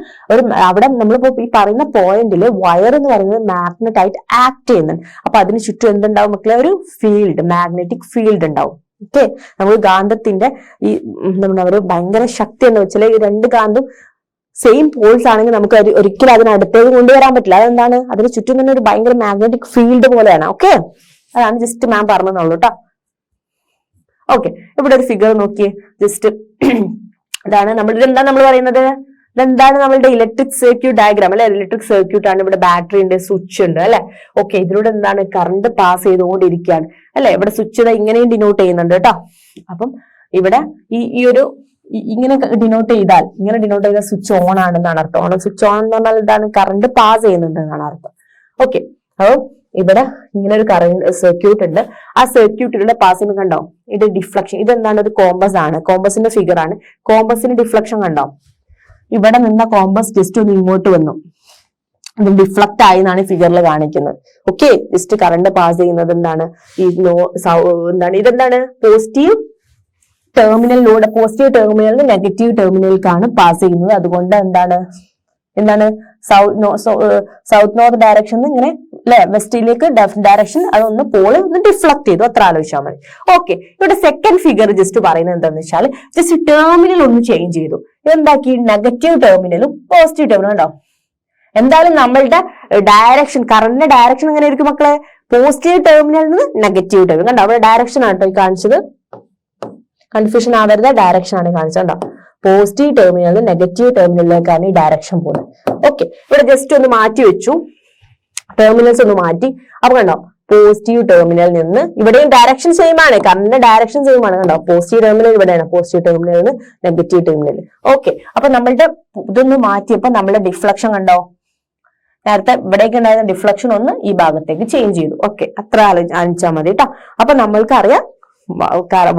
അവിടെ നമ്മളിപ്പോ ഈ പറയുന്ന പോയിന്റില് വയർ എന്ന് പറയുന്നത് മാഗ്നറ്റ് ആയിട്ട് ആക്ട് ചെയ്യുന്നുണ്ട്. അപ്പൊ അതിന് ചുറ്റും എന്തുണ്ടാവും മക്കളെ? ഒരു ഫീൽഡ്, മാഗ്നറ്റിക് ഫീൽഡ് ഉണ്ടാവും. ഓക്കെ, നമുക്ക് ഗാന്ധത്തിന്റെ ഈ ഒരു ഭയങ്കര ശക്തി എന്ന് വെച്ചാൽ ഈ രണ്ട് കാന്തും സെയിം പോൾസ് ആണെങ്കിൽ നമുക്ക് ഒരിക്കലും അതിനടുത്തേക്ക് കൊണ്ടുവരാൻ പറ്റില്ല. അതെന്താണ്? അതിന് ചുറ്റും തന്നെ ഒരു ഭയങ്കര മാഗ്നറ്റിക് ഫീൽഡ് പോലെയാണ്. ഓക്കെ, അതാണ് ജസ്റ്റ് മാം പറഞ്ഞതെന്നുള്ളൂ കേട്ടോ. ഓക്കെ, ഇവിടെ ഒരു ഫിഗർ നോക്കിയേ. ജസ്റ്റ് ഇതാണ് ഇതെന്താണ് നമ്മൾ പറയുന്നത്? ഇതെന്താണ് നമ്മളുടെ ഇലക്ട്രിക് സർക്യൂട്ട് ഡയഗ്രാം അല്ലെ. ഇലക്ട്രിക് സർക്യൂട്ട് ആണ്. ഇവിടെ ബാറ്ററി ഉണ്ട്, സ്വിച്ച് ഉണ്ട് അല്ലെ. ഓക്കെ, ഇതിലൂടെ എന്താണ്, കറണ്ട് പാസ് ചെയ്തുകൊണ്ടിരിക്കുകയാണ് അല്ലെ. ഇവിടെ സ്വിച്ച് ഇങ്ങനെയും ഡിനോട്ട് ചെയ്യുന്നുണ്ട് കേട്ടോ. അപ്പം ഇവിടെ ഈ ഒരു ഇങ്ങനെ ഡിനോട്ട് ചെയ്താൽ സ്വിച്ച് ഓൺ ആണെന്നാണ് അർത്ഥം. സ്വിച്ച് ഓൺ എന്ന് പറഞ്ഞാൽ ഇതാണ്, കറണ്ട് പാസ് ചെയ്യുന്നുണ്ട് എന്നാണ് അർത്ഥം. ഓക്കെ, അപ്പൊ ഇവിടെ ഇങ്ങനെ ഒരു കറണ്ട് സർക്യൂട്ട് ഉണ്ട്. ആ സർക്യൂട്ടിലൂടെ പാസ് ചെയ്യുമ്പോൾ കണ്ടോ, ഇത് ഡിഫ്ലക്ഷൻ. ഇതെന്താണ്? ഒരു കോമ്പസ് ആണ്, കോമ്പസിന്റെ ഫിഗർ ആണ്. കോമ്പസിന് ഡിഫ്ലക്ഷൻ കണ്ടോ? ഇവിടെ നിന്ന കോമ്പസ് ജസ്റ്റ് ഒന്ന് ഇങ്ങോട്ട് വന്നു, അത് ഡിഫ്ലക്ട് ആയി എന്നാണ് ഫിഗറിൽ കാണിക്കുന്നത്. ഓക്കെ, ജസ്റ്റ് കറണ്ട് പാസ് ചെയ്യുന്നത് എന്താണ്, ഇതെന്താണ്? പോസിറ്റീവ് ടെർമിനലിലൂടെ, പോസിറ്റീവ് ടെർമിനലിന് നെഗറ്റീവ് ടെർമിനലിലേക്കാണ് പാസ് ചെയ്യുന്നത്. അതുകൊണ്ട് എന്താണ് സൗത്ത് നോർത്ത് ഡയറക്ഷൻ ഇങ്ങനെ അല്ലെ, വെസ്റ്റിലേക്ക് ഡയറക്ഷൻ അതൊന്ന് പോള് ഒന്ന് ഡിഫ്ലക്ട് ചെയ്തു, അത്ര ആലോചിച്ചാൽ മതി. ഓക്കെ, ഇവിടെ സെക്കൻഡ് ഫിഗർ ജസ്റ്റ് പറയുന്നത് എന്താണെന്ന് വെച്ചാൽ ജസ്റ്റ് ടെർമിനൽ ഒന്ന് ചേഞ്ച് ചെയ്തു. എന്താക്കി? നെഗറ്റീവ് ടെർമിനലും പോസിറ്റീവ് ടെർമിനലും ഉണ്ടാവും. എന്തായാലും നമ്മളുടെ ഡയറക്ഷൻ, കറന്റിന്റെ ഡയറക്ഷൻ എങ്ങനെ ആയിരിക്കും മക്കളെ? പോസിറ്റീവ് ടെർമിനലിൽ നിന്ന് നെഗറ്റീവ് ടെർമിനൽ. കണ്ടോ, അവിടെ ഡയറക്ഷൻ ആട്ടോ ഈ കാണിച്ചത്, കൺഫ്യൂഷൻ ആവരുത്, ഡയറക്ഷൻ ആണ് കാണിച്ചത്. കണ്ടോ, പോസിറ്റീവ് ടെർമിനൽ നെഗറ്റീവ് ടെർമിനലിലേക്കാണ് ഈ ഡയറക്ഷൻ പോകുന്നത്. ഓക്കെ, ഇവിടെ ജസ്റ്റ് ഒന്ന് മാറ്റി വെച്ചു. ടെർമിനൽസ് ഒന്ന് മാറ്റി. അപ്പൊ കണ്ടോ പോസിറ്റീവ് ടെർമിനലിൽ നിന്ന് ഇവിടെയും ഡയറക്ഷൻ സെയിം ആണ്, കറണ്ടിന്റെ ഡയറക്ഷൻ സെയിം ആണ്. കണ്ടോ പോസിറ്റീവ് ടെർമിനൽ ഇവിടെയാണ്, പോസിറ്റീവ് ടെർമിനലിൽ നിന്ന് നെഗറ്റീവ് ടെർമിനൽ. ഓക്കെ, അപ്പൊ നമ്മളുടെ ഇതൊന്ന് മാറ്റിയപ്പോ നമ്മളുടെ ഡിഫ്ലക്ഷൻ കണ്ടോ, നേരത്തെ ഇവിടേക്ക് ഉണ്ടായിരുന്ന ഡിഫ്ലക്ഷൻ ഒന്ന് ഈ ഭാഗത്തേക്ക് ചേഞ്ച് ചെയ്തു. ഓക്കെ, അത്ര ആലോചിച്ചാൽ മതി കേട്ടോ. അപ്പൊ നമ്മൾക്ക് അറിയാം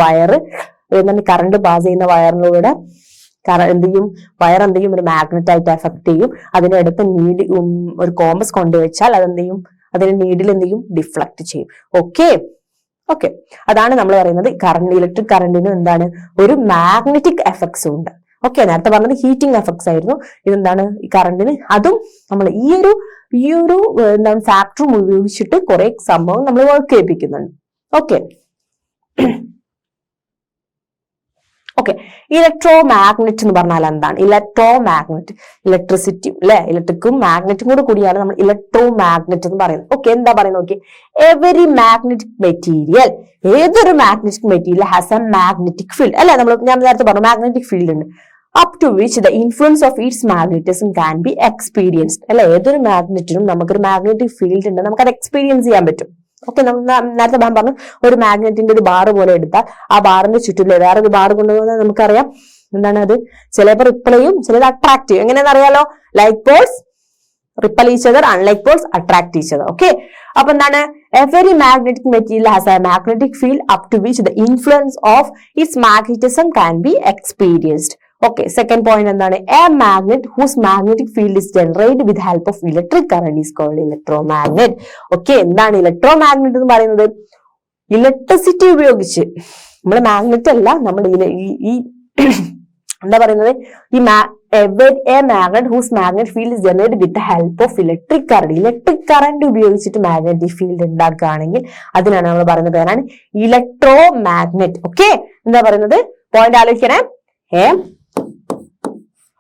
വയറ് കറണ്ട് പാസ് ചെയ്യുന്ന വയറിലൂടെ എന്ത് ചെയ്യും, വയർ എന്ത് ചെയ്യും, ഒരു മാഗ്നറ്റ് ആയിട്ട് എഫക്ട് ചെയ്യും. അതിനടുത്ത് നീഡ് ഒരു കോമ്പസ് കൊണ്ടുവച്ചാൽ അതെന്ത് ചെയ്യും, അതിന് നീഡിൽ എന്ത് ചെയ്യും, ഡിഫ്ലക്ട് ചെയ്യും. ഓക്കെ ഓക്കെ, അതാണ് നമ്മൾ പറയുന്നത് കറണ്ട്. ഇലക്ട്രിക് കറണ്ടിന് എന്താണ്, ഒരു മാഗ്നറ്റിക് എഫക്ട്സും ഉണ്ട്. ഓക്കെ, നേരത്തെ പറഞ്ഞത് ഹീറ്റിംഗ് എഫക്ട്സ് ആയിരുന്നു, ഇതെന്താണ് ഈ കറണ്ടിന്. അതും നമ്മൾ ഈ ഒരു എന്താണ് ഫാക്ടറും ഉപയോഗിച്ചിട്ട് കുറെ സംഭവം നമ്മൾ വർക്ക് ചെയ്യിപ്പിക്കുന്നുണ്ട്. ഓക്കെ ഓക്കെ, ഇലക്ട്രോ മാഗ്നറ്റ് എന്ന് പറഞ്ഞാൽ എന്താണ്? ഇലക്ട്രോ മാഗ്നറ്റ്, ഇലക്ട്രിസിറ്റി അല്ലെ, ഇലക്ട്രിക്കും മാഗ്നറ്റും കൂടെ കൂടിയാണ് നമ്മൾ ഇലക്ട്രോ മാഗ്നറ്റ് എന്ന് പറയുന്നത്. ഓക്കെ, എന്താ പറയുന്നത് നോക്കി, എവരി മാഗ്നറ്റിക് മെറ്റീരിയൽ, ഏതൊരു magnetic material has a magnetic field അല്ലെ. ഞാൻ നേരത്തെ പറഞ്ഞു മാഗ്നറ്റിക് ഫീൽഡ് ഉണ്ട്. Up to which the influence of its magnetism can be experienced അല്ലെ. ഏതൊരു മാഗ്നറ്റിനും നമുക്കൊരു മാഗ്നറ്റിക് ഫീൽഡ് ഉണ്ട്, നമുക്കത് എക്സ്പീരിയൻസ് ചെയ്യാൻ പറ്റും. ഓക്കെ, നേരത്തെ ഞാൻ പറഞ്ഞു ഒരു മാഗ്നറ്റിന്റെ ഒരു ബാറ് പോലെ എടുത്താൽ ആ ബാറിന്റെ ചുറ്റിലെ വേറൊരു ബാർ കൊണ്ടുപോകുന്നത് നമുക്കറിയാം എന്താണ്, അത് ചിലപ്പോൾ റിപ്പൽ ചെയ്യും, ചിലത് അട്രാക്ട് ചെയ്യും. എങ്ങനെയാണെന്ന് അറിയാലോ, like poles repel each other, unlike poles attract each other. Okay, അപ്പൊ എന്താണ്, every magnetic material has a magnetic field up to which the influence of its magnetism can be experienced. Okay, second point എന്താണ്, a magnet whose magnetic field is generated with help of electric current is called electro magnet. Okay, എന്താണ് electro magnet എന്ന് പറയുന്നത്? Electricity ഉപയോഗിച്ച്, നമ്മൾ magnet അല്ല, നമ്മൾ ഈ എന്താ പറയുന്നത്, ഈ a magnet whose magnetic field is generated with the help of electric current. ഇലക്ട്രിക് കറന്റ് ഉപയോഗിച്ചിട്ട് മാഗ്നറ്റിക് ഫീൽഡ് ഉണ്ടാക്കുകയാണെങ്കിൽ അതിനാണ് നമ്മൾ പറയുന്ന പേരാണ് ഇലക്ട്രോ മാഗ്നറ്റ്. ഓക്കെ, എന്താ പറയുന്നത്, പോയിന്റ് ആലോചിക്കണേ.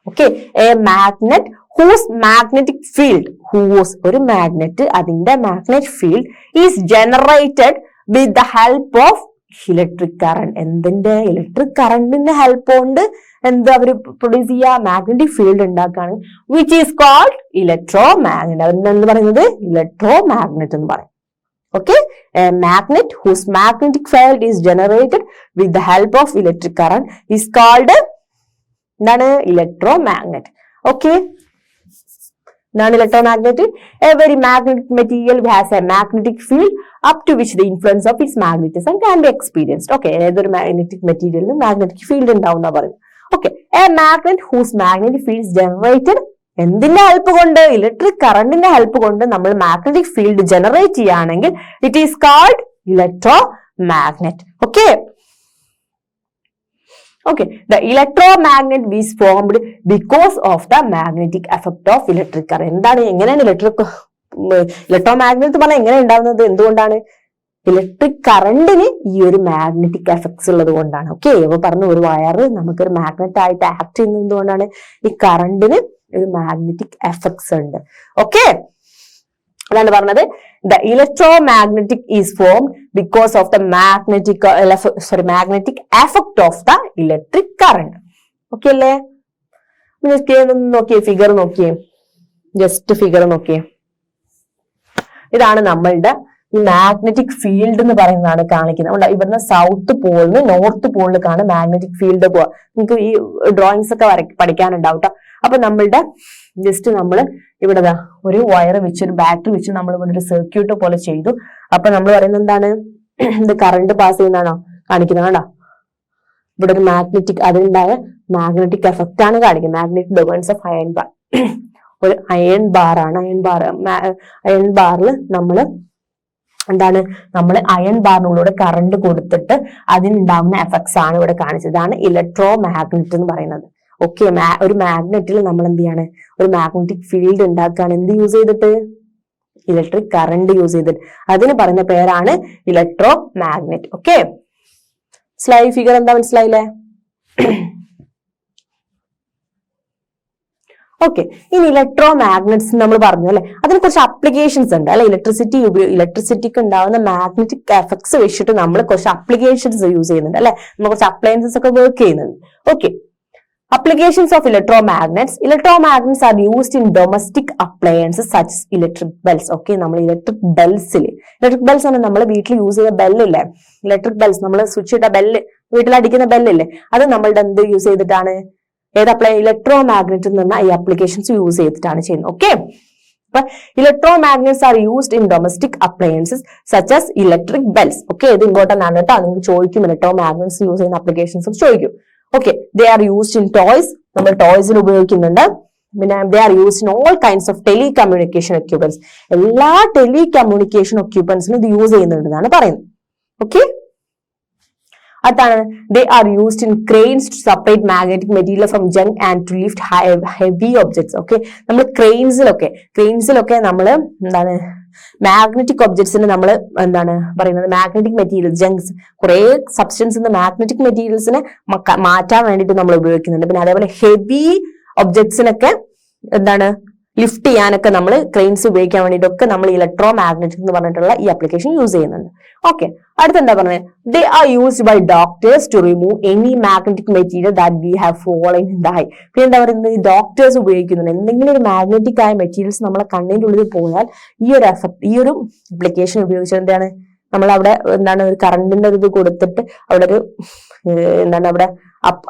Okay, a magnet whose magnetic field, whose ഒരു മാഗ്നറ്റ്, അതിന്റെ magnetic field is generated with the help of electric current. എന്തിന്റെ, ഇലക്ട്രിക് കറന്റിന്റെ ഹെൽപ്പ് കൊണ്ട് എന്ത് അവര് പ്രൊഡ്യൂസ് ചെയ്യുക, മാഗ്നറ്റിക് ഫീൽഡ് ഉണ്ടാക്കുകയാണ്, which is called electro magnet. അതെന്താ പറയുന്നത്, ഇലക്ട്രോ മാഗ്നറ്റ് എന്ന് പറയും. Okay, a magnet whose magnetic field is generated with the help of electric current is called electromagnet. Okay, non-electromagnet, every magnetic material has a magnetic field up to which the influence of its magnetism can be experienced. Okay, either magnetic material magnetic field ഉണ്ടാവുന്ന പറയുന്നത്. Okay, a magnet whose magnetic field is generated എന്തിന്റെ help കൊണ്ട്, electric കറണ്ടിന്റെ help കൊണ്ട് നമ്മൾ magnetic field generate ചെയ്യുകയാണെങ്കിൽ it is called electro magnet. Okay okay, the electromagnet is formed because of the magnetic effect of electric current. എന്താണ്, എങ്ങനെയാണ് electro magnet പറഞ്ഞാൽ എങ്ങനെ ഉണ്ടാവുന്നത്, എന്തുകൊണ്ടാണ്, ഇലക്ട്രിക് കറണ്ടിന് ഈ ഒരു മാഗ്നറ്റിക് എഫക്ട്സ് ഉള്ളത് കൊണ്ടാണ്. ഓക്കെ, അപ്പൊ പറഞ്ഞു ഒരു വയർ നമുക്കൊരു മാഗ്നറ്റ് ആയിട്ട് ആക്ട് ചെയ്യുന്നത് എന്തുകൊണ്ടാണ്, ഈ കറണ്ടിന് ഒരു മാഗ്നറ്റിക് എഫക്ട്സ് ഉണ്ട്. ഓക്കെ, അതാണ് പറഞ്ഞത് the electro magnetic is formed because of the magnetic effect of the electric current. Okay അല്ലേ, നോക്കിയേ ഫിഗർ നോക്കിയേ, ജസ്റ്റ് ഫിഗർ നോക്കിയേ. ഇതാണ് നമ്മളുടെ ഈ മാഗ്നറ്റിക് ഫീൽഡ് എന്ന് പറയുന്നതാണ് കാണിക്കുന്നത്. ഇവിടുന്ന് സൗത്ത് പോളിന് നോർത്ത് പോളിലേക്കാണ് മാഗ്നറ്റിക് ഫീൽഡ് പോവുക. നിങ്ങൾക്ക് ഈ ഡ്രോയിങ്സ് ഒക്കെ പഠിക്കാനുണ്ടാവും കേട്ടോ. അപ്പൊ നമ്മളുടെ ജസ്റ്റ് നമ്മൾ ഇവിടെ ഒരു വയർ വെച്ച് ഒരു ബാറ്ററി വെച്ച് നമ്മൾ ഇവിടെ ഒരു സർക്യൂട്ട് പോലെ ചെയ്തു. അപ്പൊ നമ്മൾ പറയുന്നത് എന്താണ്, ഇത് കറണ്ട് പാസ് ചെയ്യുന്നതാണോ കാണിക്കുന്നത് കണ്ടോ. ഇവിടെ ഒരു അതിനുണ്ടായ മാഗ്നറ്റിക് എഫക്റ്റ് ആണ് കാണിക്കുന്നത്. Magnetic domains of iron bar, ഒരു അയൺ ബാർ ആണ്. അയൺ ബാറിൽ നമ്മൾ എന്താണ്, നമ്മൾ അയൺ ബാറിനുള്ളിലൂടെ കറണ്ട് കൊടുത്തിട്ട് അതിനുണ്ടാകുന്ന എഫക്ട്സ് ആണ് ഇവിടെ കാണിച്ചത്. ഇതാണ് ഇലക്ട്രോ മാഗ്നറ്റ് എന്ന് പറയുന്നത്. ഓക്കെ, ഒരു മാഗ്നറ്റിൽ നമ്മൾ എന്ത് ചെയ്യാണ്, ഒരു മാഗ്നറ്റിക് ഫീൽഡ് ഉണ്ടാക്കുകയാണ്. എന്ത് യൂസ് ചെയ്തിട്ട്, ഇലക്ട്രിക് കറണ്ട് യൂസ് ചെയ്തിട്ട്. അതിന് പറയുന്ന പേരാണ് ഇലക്ട്രോ മാഗ്നറ്റ്. ഓക്കെ, ഫിഗർ എന്താ മനസ്സിലായില്ലേ? ഓക്കെ, ഇനി ഇലക്ട്രോ മാഗ്നറ്റ്സ് നമ്മൾ പറഞ്ഞു അല്ലെ, അതിന് കുറച്ച് അപ്ലിക്കേഷൻസ് ഉണ്ട് അല്ലെ. ഇലക്ട്രിസിറ്റിക്ക് ഉണ്ടാവുന്ന മാഗ്നറ്റിക് എഫക്ട്സ് വെച്ചിട്ട് നമ്മൾ കുറച്ച് അപ്ലിക്കേഷൻസ് യൂസ് ചെയ്യുന്നുണ്ട് അല്ലെ, നമ്മൾ കുറച്ച് അപ്ലയൻസസ് ഒക്കെ വർക്ക് ചെയ്യുന്നുണ്ട്. Okay, Applications of electromagnets. Electromagnets are used in domestic appliances such as electric bells. Okay, നമ്മൾ ഇലക്ട്രിക് ബെൽസ് ആണ് നമ്മൾ വീട്ടിൽ യൂസ് ചെയ്യുന്ന ബെല്ലില്ലേ, ഇലക്ട്രിക് ബെൽസ്, നമ്മൾ സ്വിച്ച് ഇട്ട ബെല്ല്, വീട്ടിലടിക്കുന്ന ബെല്ലില്ലേ, അത് നമ്മളുടെ എന്ത് യൂസ് ചെയ്തിട്ടാണ്, ഇലക്ട്രോമാഗ്നറ്റിൽ നിന്ന് ഈ അപ്ലിക്കേഷൻസ് യൂസ് ചെയ്തിട്ടാണ് ചെയ്യുന്നത്. ഓക്കെ, അപ്പൊ electromagnets are used in domestic appliances such as electric bells. Okay, ഇത് ഇമ്പോർട്ടന്റ് ആണ് കേട്ടോ, നിങ്ങൾക്ക് ചോദിക്കും ഇലക്ട്രോമാഗ്നറ്റ്സ് യൂസ് ചെയ്യുന്ന അപ്ലിക്കേഷൻസ് ചോദിക്കും. Okay, they are used in toys, നമ്മൾ ടോയ്സിൽ ഉപയോഗിക്കുന്നുണ്ട്. പിന്നെ they are used in all kinds of telecommunication equipments, എല്ലാ ടെലികമ്മ്യൂണിക്കേഷൻ എക്യുപ്മെന്റ്സിനും ഇത് യൂസ് ചെയ്യുന്നുണ്ട് എന്നാണ് പറയുന്നത്. ഓക്കെ, അതാണ് they are used in cranes to separate magnetic material from junk and to lift heavy objects. Okay, നമ്മൾ ക്രെയിൻസിലൊക്കെ നമ്മൾ എന്താണ് മാഗ്നറ്റിക് ഒബ്ജക്ട്സിന് നമ്മൾ എന്താണ് പറയുന്നത്, മാഗ്നറ്റിക് മെറ്റീരിയൽ ജങ്ക്സ്, കുറെ സബ്സ്റ്റൻസ് മാഗ്നറ്റിക് മെറ്റീരിയൽസിനെ മാറ്റാൻ വേണ്ടിയിട്ട് നമ്മൾ ഉപയോഗിക്കുന്നുണ്ട്. പിന്നെ അതേപോലെ ഹെവി ഒബ്ജക്ട്സിനൊക്കെ എന്താണ് ലിഫ്റ്റ് ചെയ്യാനൊക്കെ നമ്മൾ ക്രെയിൻസ് ഉപയോഗിക്കാൻ വേണ്ടിയിട്ടൊക്കെ നമ്മൾ ഇലക്ട്രോ മാഗ്നറ്റിക് എന്ന് പറഞ്ഞിട്ടുള്ള ഈ ആപ്ലിക്കേഷൻ യൂസ് ചെയ്യുന്നുണ്ട്. ഓക്കെ, അടുത്ത എന്താ പറഞ്ഞത്, they are used by doctors to remove any magnetic material that we have fallen in the eye. പിന്നെ എന്താ പറയുന്നത്, ഡോക്ടേഴ്സ് ഉപയോഗിക്കുന്നുണ്ട്. എന്തെങ്കിലും ഒരു മാഗ്നറ്റിക് ആയ മെറ്റീരിയൽസ് നമ്മളെ കണ്ണിന്റെ ഉള്ളിൽ പോയാൽ ഈ ഒരു ആപ്ലിക്കേഷൻ ഉപയോഗിച്ചത് എന്താണ്, നമ്മൾ അവിടെ എന്താണ് ഒരു കറണ്ടിന്റെ ഇത് കൊടുത്തിട്ട് അവിടെ ഒരു എന്താണ് അവിടെ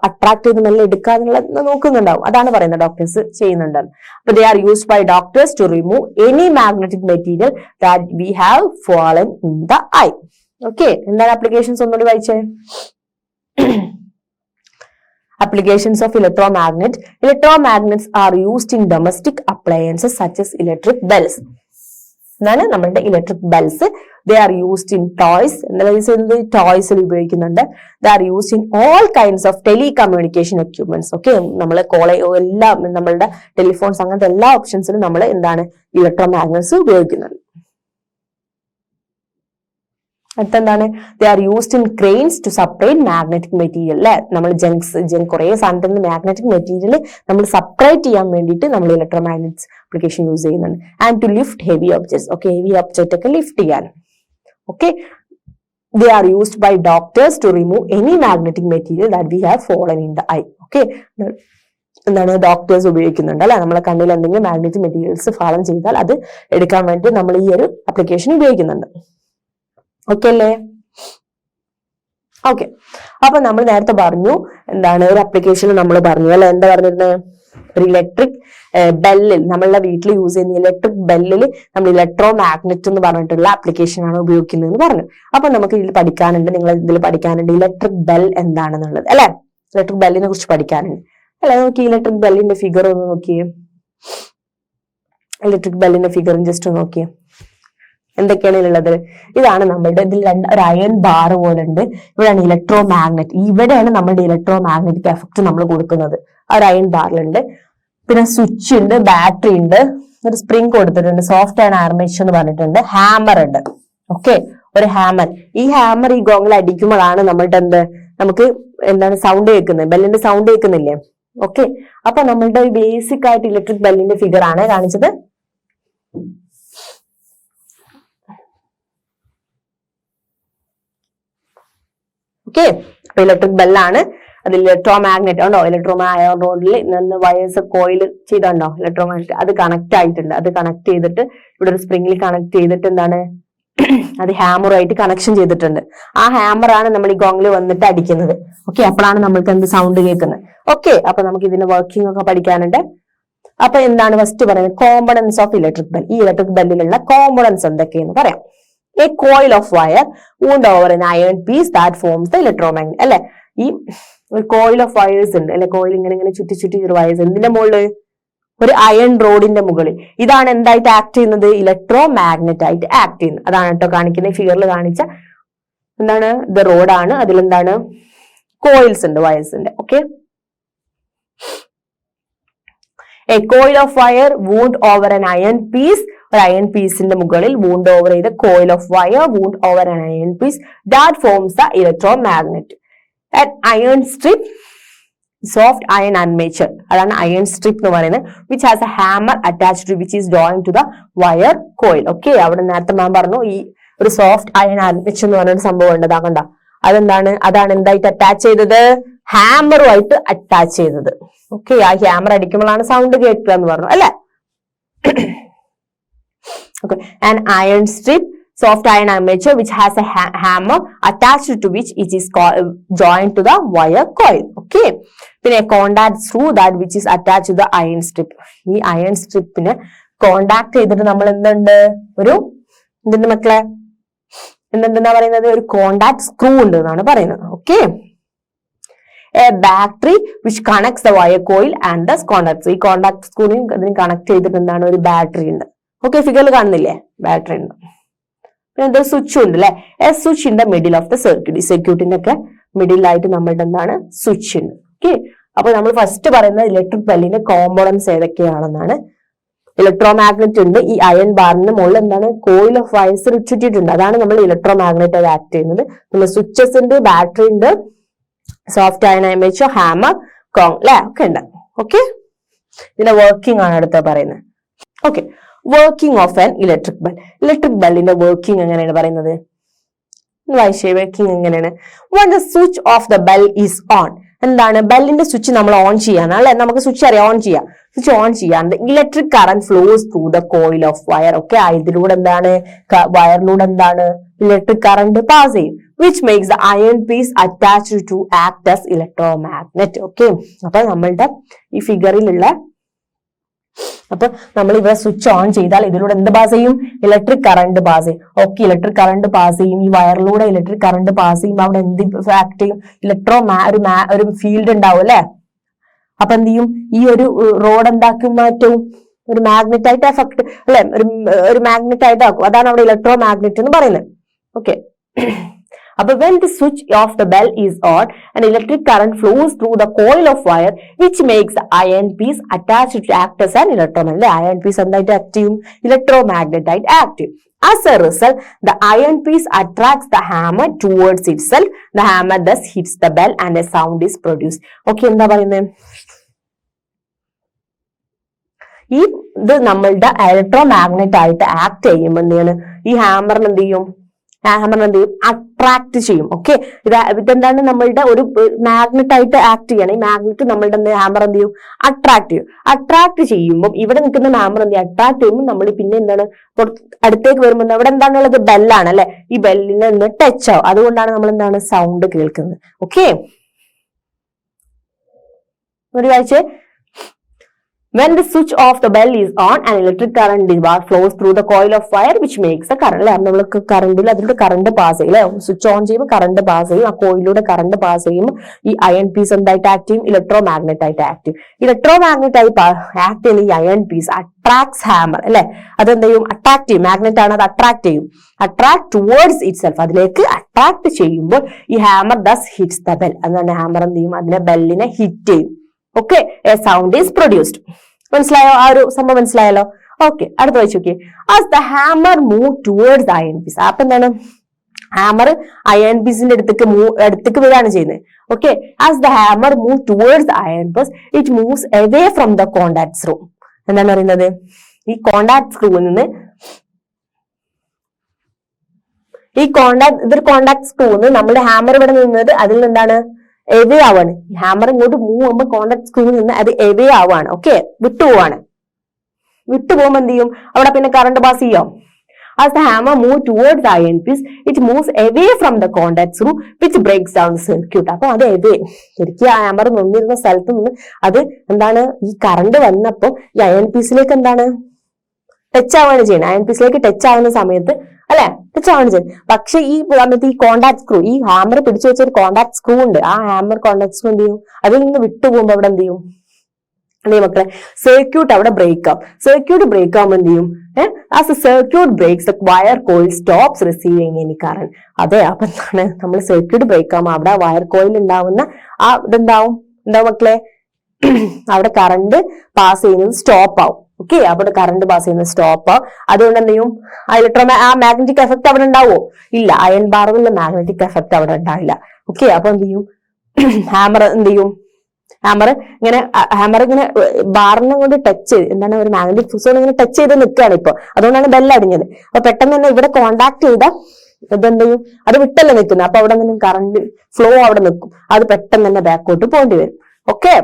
അട്രാക്ട് ചെയ്ത് നല്ല എടുക്കാന്നുള്ള നോക്കുന്നുണ്ടാവും. അതാണ് പറയുന്നത് ഡോക്ടേഴ്സ് ചെയ്യുന്നുണ്ട്. അപ്പൊ they are used by doctors to remove any magnetic material that we have fallen in the eye. Okay, എന്താണ് ആപ്ലിക്കേഷൻസ് ഒന്നുകൂടി വായിച്ചേ. Applications of electromagnet. Electromagnets are used in domestic appliances such as electric bells. എന്നാണ് നമ്മളുടെ electric bells. They are used in toys, എന്താ ടോയ്സിൽ ഉപയോഗിക്കുന്നുണ്ട്. They are used in all kinds of telecommunication equipments. Okay, നമ്മൾ എല്ലാം നമ്മളുടെ ടെലിഫോൺസ് അങ്ങനത്തെ എല്ലാ ഓപ്ഷൻസിലും നമ്മൾ എന്താണ് ഇലക്ട്രോമാഗ്നറ്റ്സ് ഉപയോഗിക്കുന്നുണ്ട്. അടുത്തെന്താണ്, they are used in cranes to separate magnetic material. അല്ലെ, നമ്മൾ കുറെ സാധനത്തിൽ മാഗ്നറ്റിക് മെറ്റീരിയൽ നമ്മൾ സെപ്പറേറ്റ് ചെയ്യാൻ വേണ്ടിയിട്ട് നമ്മൾ ഇലക്ട്രോമാഗ്നറ്റ്സ് ആപ്ലിക്കേഷൻ യൂസ് ചെയ്യുന്നുണ്ട്. And to lift heavy objects. Okay, heavy object ഒക്കെ ലിഫ്റ്റ് ചെയ്യാൻ. Okay, they are used by doctors to remove any magnetic material that we have fallen in the eye. Okay, എന്താണ് doctors ഉപയോഗിക്കുന്നുണ്ട് അല്ലെ, നമ്മളെ കണ്ണിൽ എന്തെങ്കിലും magnetic materials fallen ചെയ്താൽ അത് എടുക്കാൻ വേണ്ടി നമ്മൾ ഈ ഒരു ആപ്ലിക്കേഷൻ ഉപയോഗിക്കുന്നുണ്ട്. ഓക്കെ അല്ലേ? ഓക്കെ, അപ്പൊ നമ്മൾ നേരത്തെ പറഞ്ഞു എന്താണ് ഒരു ആപ്ലിക്കേഷൻ നമ്മൾ പറഞ്ഞു അല്ലെ, എന്താ പറഞ്ഞിരുന്നത്, ഒരു ഇലക്ട്രിക് ബെല്ലിൽ, നമ്മളുടെ വീട്ടിൽ യൂസ് ചെയ്യുന്ന ഇലക്ട്രിക് ബെല്ലിൽ നമ്മൾ ഇലക്ട്രോ മാഗ്നറ്റ് എന്ന് പറഞ്ഞിട്ടുള്ള ആപ്ലിക്കേഷൻ ആണ് ഉപയോഗിക്കുന്നതെന്ന് പറഞ്ഞു. അപ്പൊ നമുക്ക് ഇതിൽ പഠിക്കാനുണ്ട്, നിങ്ങൾ ഇതിൽ പഠിക്കാനുണ്ട് ഇലക്ട്രിക് ബെൽ എന്താണെന്നുള്ളത് അല്ലെ, ഇലക്ട്രിക് ബെല്ലിനെ കുറിച്ച് പഠിക്കാനുണ്ട് അല്ലെ. നോക്കി ഇലക്ട്രിക് ബെല്ലിന്റെ ഫിഗർ ഒന്ന് നോക്കിയേ, ഇലക്ട്രിക് ബെല്ലിന്റെ ഫിഗർ ജസ്റ്റ് ഒന്ന് നോക്കിയേ, എന്തൊക്കെയാണ് ഉള്ളത്. ഇതാണ് നമ്മളുടെ ഇതിൽ ഒരു അയൺ ബാർ പോലെ ഉണ്ട്, ഇവിടെയാണ് ഇലക്ട്രോ മാഗ്നറ്റ്, ഇവിടെയാണ് നമ്മുടെ ഇലക്ട്രോ മാഗ്നറ്റിക് എഫക്ട് നമ്മൾ കൊടുക്കുന്നത്. ആ ഒരു അയൺ ബാറിലുണ്ട്. പിന്നെ സ്വിച്ച് ഉണ്ട്, ബാറ്ററി ഉണ്ട്, ഒരു സ്പ്രിംഗ് കൊടുത്തിട്ടുണ്ട്, സോഫ്റ്റ് ആൻഡ് ആർമേച്ചർ എന്ന് പറഞ്ഞിട്ടുണ്ട്, ഹാമർ ഉണ്ട്. ഓക്കെ, ഒരു ഹാമർ, ഈ ഹാമർ ഈ ഗോങ്ങിൽ അടിക്കുമ്പോഴാണ് നമ്മളുടെ നമുക്ക് എന്താണ് സൗണ്ട് കേൾക്കുന്നത്, ബെല്ലിന്റെ സൗണ്ട് കേൾക്കുന്നില്ലേ. ഓക്കെ, അപ്പൊ നമ്മളുടെ ബേസിക് ആയിട്ട് ഇലക്ട്രിക് ബെല്ലിന്റെ ഫിഗർ ആണ് കാണിച്ചത്. ഓക്കെ, അപ്പൊ ഇലക്ട്രിക് ബെല്ലാണ്, അതിൽ ഇലക്ട്രോ മാഗ്നറ്റ് ഉണ്ടോ, ഇലക്ട്രോ റോഡിൽ നിന്ന് വയേഴ്സ് കോയിൽ ചെയ്തുണ്ടോ ഇലക്ട്രോ മാഗ്നറ്റ്, അത് കണക്ട് ആയിട്ടുണ്ട്. അത് കണക്ട് ചെയ്തിട്ട് ഇവിടെ ഒരു സ്പ്രിംഗിൽ കണക്ട് ചെയ്തിട്ട് എന്താണ് അത് ഹാമറുമായിട്ട് കണക്ഷൻ ചെയ്തിട്ടുണ്ട്. ആ ഹാമറാണ് നമ്മൾ ഈ ഗോങ്ങിൽ വന്നിട്ട് അടിക്കുന്നത്. ഓക്കെ, അപ്പോഴാണ് നമ്മൾക്ക് എന്ത് സൗണ്ട് കേൾക്കുന്നത്. ഓക്കെ, അപ്പൊ നമുക്ക് ഇതിന്റെ വർക്കിംഗ് ഒക്കെ പഠിക്കാനുണ്ട്. അപ്പൊ എന്താണ് ഫസ്റ്റ് പറയുന്നത്, കോമ്പണൻസ് ഓഫ് ഇലക്ട്രിക് ബെൽ. ഈ ഇലക്ട്രിക് ബെല്ലിലുള്ള കോമ്പണൻസ് എന്തൊക്കെയെന്ന് പറയാം. A coil of wire wound over an iron piece that forms the electromagnet. അല്ലെ, ഈ ഒരു കോയിൽ ഓഫ് വയേഴ്സ് ഉണ്ട് അല്ലെ, കോയിൽ ഇങ്ങനെ ചുറ്റി ചുറ്റി ഒരു വയേഴ്സ് എന്തിന്റെ മുകളിൽ, ഒരു അയൺ റോഡിന്റെ മുകളിൽ. ഇതാണ് എന്തായിട്ട് ആക്ട് ചെയ്യുന്നത്, ഇലക്ട്രോ മാഗ്നറ്റ് ആയിട്ട് ആക്ട് ചെയ്യുന്നത്. അതാണ് കേട്ടോ കാണിക്കുന്ന ഫിഗറിൽ കാണിച്ച എന്താണ്, ഇത് റോഡാണ്, അതിലെന്താണ് കോയിൽസ് ഉണ്ട്, വയേഴ്സ് ഉണ്ട്. Okay, A coil of wire wound over an iron piece. ഒരു അയൺ പീസിന്റെ മുകളിൽ wound over ചെയ്ത coil of wire wound over an iron piece that forms the electromagnet. An iron strip, soft iron armature, അതാണ് iron strip എന്ന് പറയുന്നത്, which has a hammer attached to which is joined to the wire coil. Okay, അവിടെ നേരത്തെ ഞാൻ പറഞ്ഞു ഈ ഒരു soft iron armature എന്ന് പറയുന്ന സംഭവം ഉണ്ട്, അതാകണ്ട അതെന്താണ്, അതാണ് എന്തായിട്ട് അറ്റാച്ച് ചെയ്തത്, ഹാമറുമായിട്ട് അറ്റാച്ച് ചെയ്തത്. ഓക്കെ, ആ ഹാമർ അടിക്കുമ്പോഴാണ് സൗണ്ട് കേൾക്കുക എന്ന് പറഞ്ഞു അല്ലെ. Okay, an iron strip, soft iron armature which has a hammer attached to which it is joined to the wire coil. Okay, പിന്നെ contact screw that which is attached to the iron strip. ഈ iron stripനെ contact ചെയ്തിട്ട് നമ്മൾ എന്തുണ്ട്, ഒരു എന്തുണ്ട് മക്കളെ, എന്തെന്നാ പറയുന്നത്, ഒരു കോണ്ടാക്ട് സ്ക്രൂ ഉണ്ട് എന്നാണ് പറയുന്നത്. Okay, a battery which connects the wire coil and the contact. ഈ കോണ്ടാക്ട് സ്ക്രൂവിനും ഇതിന് കണക്ട് ചെയ്തിട്ട് എന്താണ്, ഒരു ബാറ്ററി ഉണ്ട്. ഓക്കെ, ഫിഗറിൽ കാണുന്നില്ലേ, ബാറ്ററി ഉണ്ട്. പിന്നെ എന്താ, സ്വിച്ച് ഉണ്ട് അല്ലെ. A switch in the middle of the circuit. ഈ സർക്യൂട്ടിന്റെ ഒക്കെ മിഡിലായിട്ട് നമ്മളുടെ എന്താണ്, സ്വിച്ച് ഉണ്ട്. ഓക്കെ, അപ്പൊ നമ്മൾ ഫസ്റ്റ് പറയുന്നത് ഇലക്ട്രിക് ബെല്ലിന്റെ കോമ്പോണൻസ് ഏതൊക്കെയാണെന്നാണ്. ഇലക്ട്രോ മാഗ്നറ്റ് ഉണ്ട്. ഈ അയൺ ബാറിന് മുകളിൽ എന്താണ്, കോയിൽ ഓഫ് വയർസ് ചുറ്റിയിട്ടുണ്ട്. അതാണ് നമ്മൾ ഇലക്ട്രോ മാഗ്നറ്റ് ആയി ആക്ട് ചെയ്യുന്നത്. പിന്നെ സ്വിച്ചസ് ഉണ്ട്, ബാറ്ററി ഉണ്ട്, soft iron armature, hammer, gong അല്ലെ, ഒക്കെ ഉണ്ട്. ഓക്കെ, ഇതിന്റെ വർക്കിംഗ് ആണ് അടുത്ത പറയുന്നത്. Okay, working of an electric bell. Electric ബെല്ലിന്റെ വർക്കിംഗ് എങ്ങനെയാണ് പറയുന്നത്, വർക്കിംഗ് എങ്ങനെയാണ്. when the switch of the bell is on, എന്താണ്, ബെല്ലിന്റെ സ്വിച്ച് നമ്മൾ ഓൺ ചെയ്യാന്ന് അല്ലെ, നമുക്ക് സ്വിച്ച് അറിയാം, ഓൺ ചെയ്യാം. സ്വിച്ച് ഓൺ ചെയ്യാണ്ട് electric current flows through the coil of wire. Okay, ഇതിലൂടെ എന്താണ്, വയറിലൂടെ എന്താണ്, ഇലക്ട്രിക് കറന്റ് പാസ് ചെയ്യും, which makes the iron piece attached to act as electromagnet. Okay, അപ്പൊ നമ്മളുടെ ഈ ഫിഗറിലുള്ള, അപ്പൊ നമ്മൾ ഇവിടെ സ്വിച്ച് ഓൺ ചെയ്താൽ ഇതിലൂടെ എന്ത് പാസ് ചെയ്യും, ഇലക്ട്രിക് കറന്റ് പാസ് ചെയ്യും. ഓക്കെ, ഇലക്ട്രിക് കറന്റ് പാസ് ചെയ്യും. ഈ വയറിലൂടെ ഇലക്ട്രിക് കറന്റ് പാസ് ചെയ്യുമ്പോൾ അവിടെ എന്ത് ആക്ട് ചെയ്യും, ഒരു ഫീൽഡ് ഉണ്ടാവും അല്ലെ. അപ്പൊ എന്ത് ചെയ്യും, ഈ ഒരു റോഡ് എന്താക്കും, മാറ്റും, ഒരു മാഗ്നറ്റ് ആയിട്ട് എഫക്ട് അല്ലെ, ഒരു മാഗ്നറ്റ് ആയിട്ട് ആക്കും. അതാണ് അവിടെ ഇലക്ട്രോ മാഗ്നറ്റ് എന്ന് പറയുന്നത്. ഓക്കെ, അപ്പൊ when the switch of the bell is on, an electric current flows through the coil of wire which makes the iron piece attached to act as an electromagnet. Iron piece എന്തായിട്ട് act ചെയ്യും, electromagnet ആയിട്ട് act ചെയ്യും. As a result, the iron piece attracts the hammer towards itself. The hammer thus hits the bell and a sound is produced. Okay, എന്താ പറയുന്നത്, ഈ ഇത് നമ്മളുടെ electromagnet ആയിട്ട് ആക്ട് ചെയ്യുമ്പോൾ എന്ത് ചെയ്യാണ്, ഈ ഹാമറിന് എന്ത് ചെയ്യും, അട്രാക്ട് ചെയ്യും. ഓക്കെ, ഇതെന്താണ്, നമ്മളുടെ ഒരു മാഗ്നറ്റ് ആയിട്ട് ആക്ട് ചെയ്യണം. ഈ മാഗ്നറ്റ് നമ്മളുടെ ഹാമർ എന്ത് ചെയ്യും, അട്രാക്ട് ചെയ്യും. അട്രാക്ട് ചെയ്യുമ്പോൾ ഇവിടെ നിൽക്കുന്ന ഹാമർ എന്ത് ചെയ്യും, അട്രാക്ട് ചെയ്യുമ്പോൾ നമ്മൾ പിന്നെ എന്താണ്, അടുത്തേക്ക് വരുമ്പോൾ അവിടെ എന്താണുള്ളത്, ബെല്ലാണ് അല്ലെ. ഈ ബെല്ലിന് ഒന്ന് ടച്ച് ആവും, അതുകൊണ്ടാണ് നമ്മൾ എന്താണ് സൗണ്ട് കേൾക്കുന്നത്. ഓക്കെ, ഒരു കാഴ്ച, when the switch of the bell is on, an electric current flows through the coil of wire which makes a current. അല്ലെ, നമ്മൾക്ക് കറണ്ടിൽ അതിലൂടെ കറണ്ട് പാസ് ചെയ്യും അല്ലെ. സ്വിച്ച് ഓൺ ചെയ്യുമ്പോൾ കറണ്ട് പാസ് ചെയ്യും, ആ കോയിലൂടെ കറണ്ട് പാസ് ചെയ്യുമ്പോൾ ഈ അയൺ പീസ് എന്തായിട്ട് ആക്ട് ചെയ്യും, ഇലക്ട്രോ മാഗ്നറ്റ് ആയിട്ട് ആക്ട് ചെയ്യും. ഇലക്ട്രോ മാഗ്നറ്റ് ആയി ആക്ട് ചെയ്യുന്ന ഈ അയൺ പീസ് അട്രാക്ട്സ് ഹാമർ അല്ലെ. അതെന്ത് ചെയ്യും, അട്രാക്ട് ചെയ്യും, മാഗ്നറ്റ് ആണ്, അത് അട്രാക്ട് ചെയ്യും. അട്രാക്ട് ടുവേർഡ്സ് ഇറ്റ്സെൽഫ്, അതിലേക്ക് അട്രാക്ട് ചെയ്യുമ്പോൾ ഈ hammer thus hits the bell. അതാണ് ഹാമർ എന്ത് ചെയ്യും, അതിനെ ബെല്ലിനെ ഹിറ്റ് ചെയ്യും. Okay, a sound is produced. മനസ്സിലായോ, ആ ഒരു സംഭവം മനസ്സിലായല്ലോ. ഓക്കെ, അടുത്ത വായിച്ചു നോക്കിയേ. As the hammer move towards iron piece. അപ്പൊ എന്താണ്, ഹാമർ അയൺ പീസിന്റെ അടുത്തേക്ക് വരികയാണ് ചെയ്യുന്നത്. Okay, as the hammer move towards iron piece it moves away from the contact screw. എന്താണ് പറയുന്നത്, ഈ കോണ്ടാക്ട് സ്ക്രൂവിൽ നിന്ന്, ഇതൊരു കോണ്ടാക്ട് സ്ക്രൂന്ന് നമ്മുടെ ഹാമർ ഇവിടെ നിന്നത് അതിൽ നിന്നാണ് എവേ ആവാണ്. ഹാമർ ഇങ്ങോട്ട് മൂവ് ചെയ്യുമ്പോൾ കോണ്ടാക്ട് സ്ക്രൂവിൽ നിന്ന് അത് എവേ ആവാണ്. ഓക്കെ, വിട്ടുപോവാണ്. വിട്ടുപോകുമ്പോൾ എന്ത് ചെയ്യും, അവിടെ പിന്നെ കറണ്ട് പാസ് ചെയ്യാം. As the hammer moves towards the iron piece, it moves away from the contact screw, which breaks down the circuit. അപ്പൊ അത് എവേ, ശരിക്കും ആ ഹാമർ നിന്നിരുന്ന സ്ഥലത്ത് നിന്ന് അത് എന്താണ്, ഈ കറണ്ട് വന്നപ്പോ ഈ അയൺ പീസിലേക്ക് എന്താണ് ടച്ച് ആവാണ് ചെയ്യുന്നത്. അയൺ പീസിലേക്ക് ടച്ച് ആവുന്ന സമയത്ത് അല്ലെ, ടച്ച് ആവാണ് ചെയ്യുന്നത്. പക്ഷെ ഈ സമയത്ത് ഈ കോണ്ടാക്ട് സ്ക്രൂ, ഈ ഹാമർ പിടിച്ചു വെച്ച ഒരു കോണ്ടാക്ട് സ്ക്രൂ ഉണ്ട്, ആ ഹാമർ കോണ്ടാക്ട് സ്ക്രൂ എന്ത് ചെയ്യും, അതിൽ നിന്ന് വിട്ടുപോകുമ്പോ അവിടെ എന്ത് ചെയ്യും, അല്ലേ മക്കളെ, സർക്യൂട്ട് അവിടെ ബ്രേക്ക് ആവും. സർക്യൂട്ട് ബ്രേക്ക് ആവുമ്പോൾ എന്ത് ചെയ്യും, as a circuit breaks the wire coil stops receiving any current. അതെ, അപ്പൊ എന്താണ്, നമ്മൾ സർക്യൂട്ട് ബ്രേക്ക് ആവുമ്പോൾ അവിടെ വയർ കോയിൽ ഉണ്ടാവുന്ന ആ ഇതെന്താവും, എന്താ മക്കളെ, അവിടെ കറണ്ട് പാസ് ചെയ്യുന്നത് സ്റ്റോപ്പ് ആവും. ഓക്കെ, അവിടെ കറണ്ട് പാസ് ചെയ്യുന്നത് സ്റ്റോപ്പ് ആവും. അതുകൊണ്ട് എന്ത് ചെയ്യും, ആ മാഗ്നറ്റിക് എഫക്ട് അവിടെ ഉണ്ടാവോ, ഇല്ല. അയൺ ബാറിലുള്ള മാഗ്നറ്റിക് എഫക്ട് അവിടെ ഉണ്ടാവില്ല. ഓക്കെ, അപ്പൊ എന്ത് ചെയ്യും, ഹാമർ എന്ത് ചെയ്യും, ഹാമർ ഇങ്ങനെ ബാറിനെ കൊണ്ട് ടച്ച് ചെയ്ത്, എന്താണ്, ഒരു മാഗ്നറ്റിക് ഫോഴ്സ് ഇങ്ങനെ ടച്ച് ചെയ്ത് നിൽക്കുകയാണ് ഇപ്പൊ. അതുകൊണ്ടാണ് ബെൽ അടിഞ്ഞത്. അപ്പൊ പെട്ടെന്ന് തന്നെ ഇവിടെ കോണ്ടാക്ട് ചെയ്ത ഇതെന്ത് ചെയ്യും, അത് വിട്ടല്ലേ നിൽക്കുന്നത്. അപ്പൊ അവിടെ നിന്നും കറണ്ട് ഫ്ലോ അവിടെ നിൽക്കും, അത് പെട്ടെന്ന് തന്നെ ബാക്കോട്ട് പോകേണ്ടി വരും. ഓക്കെ,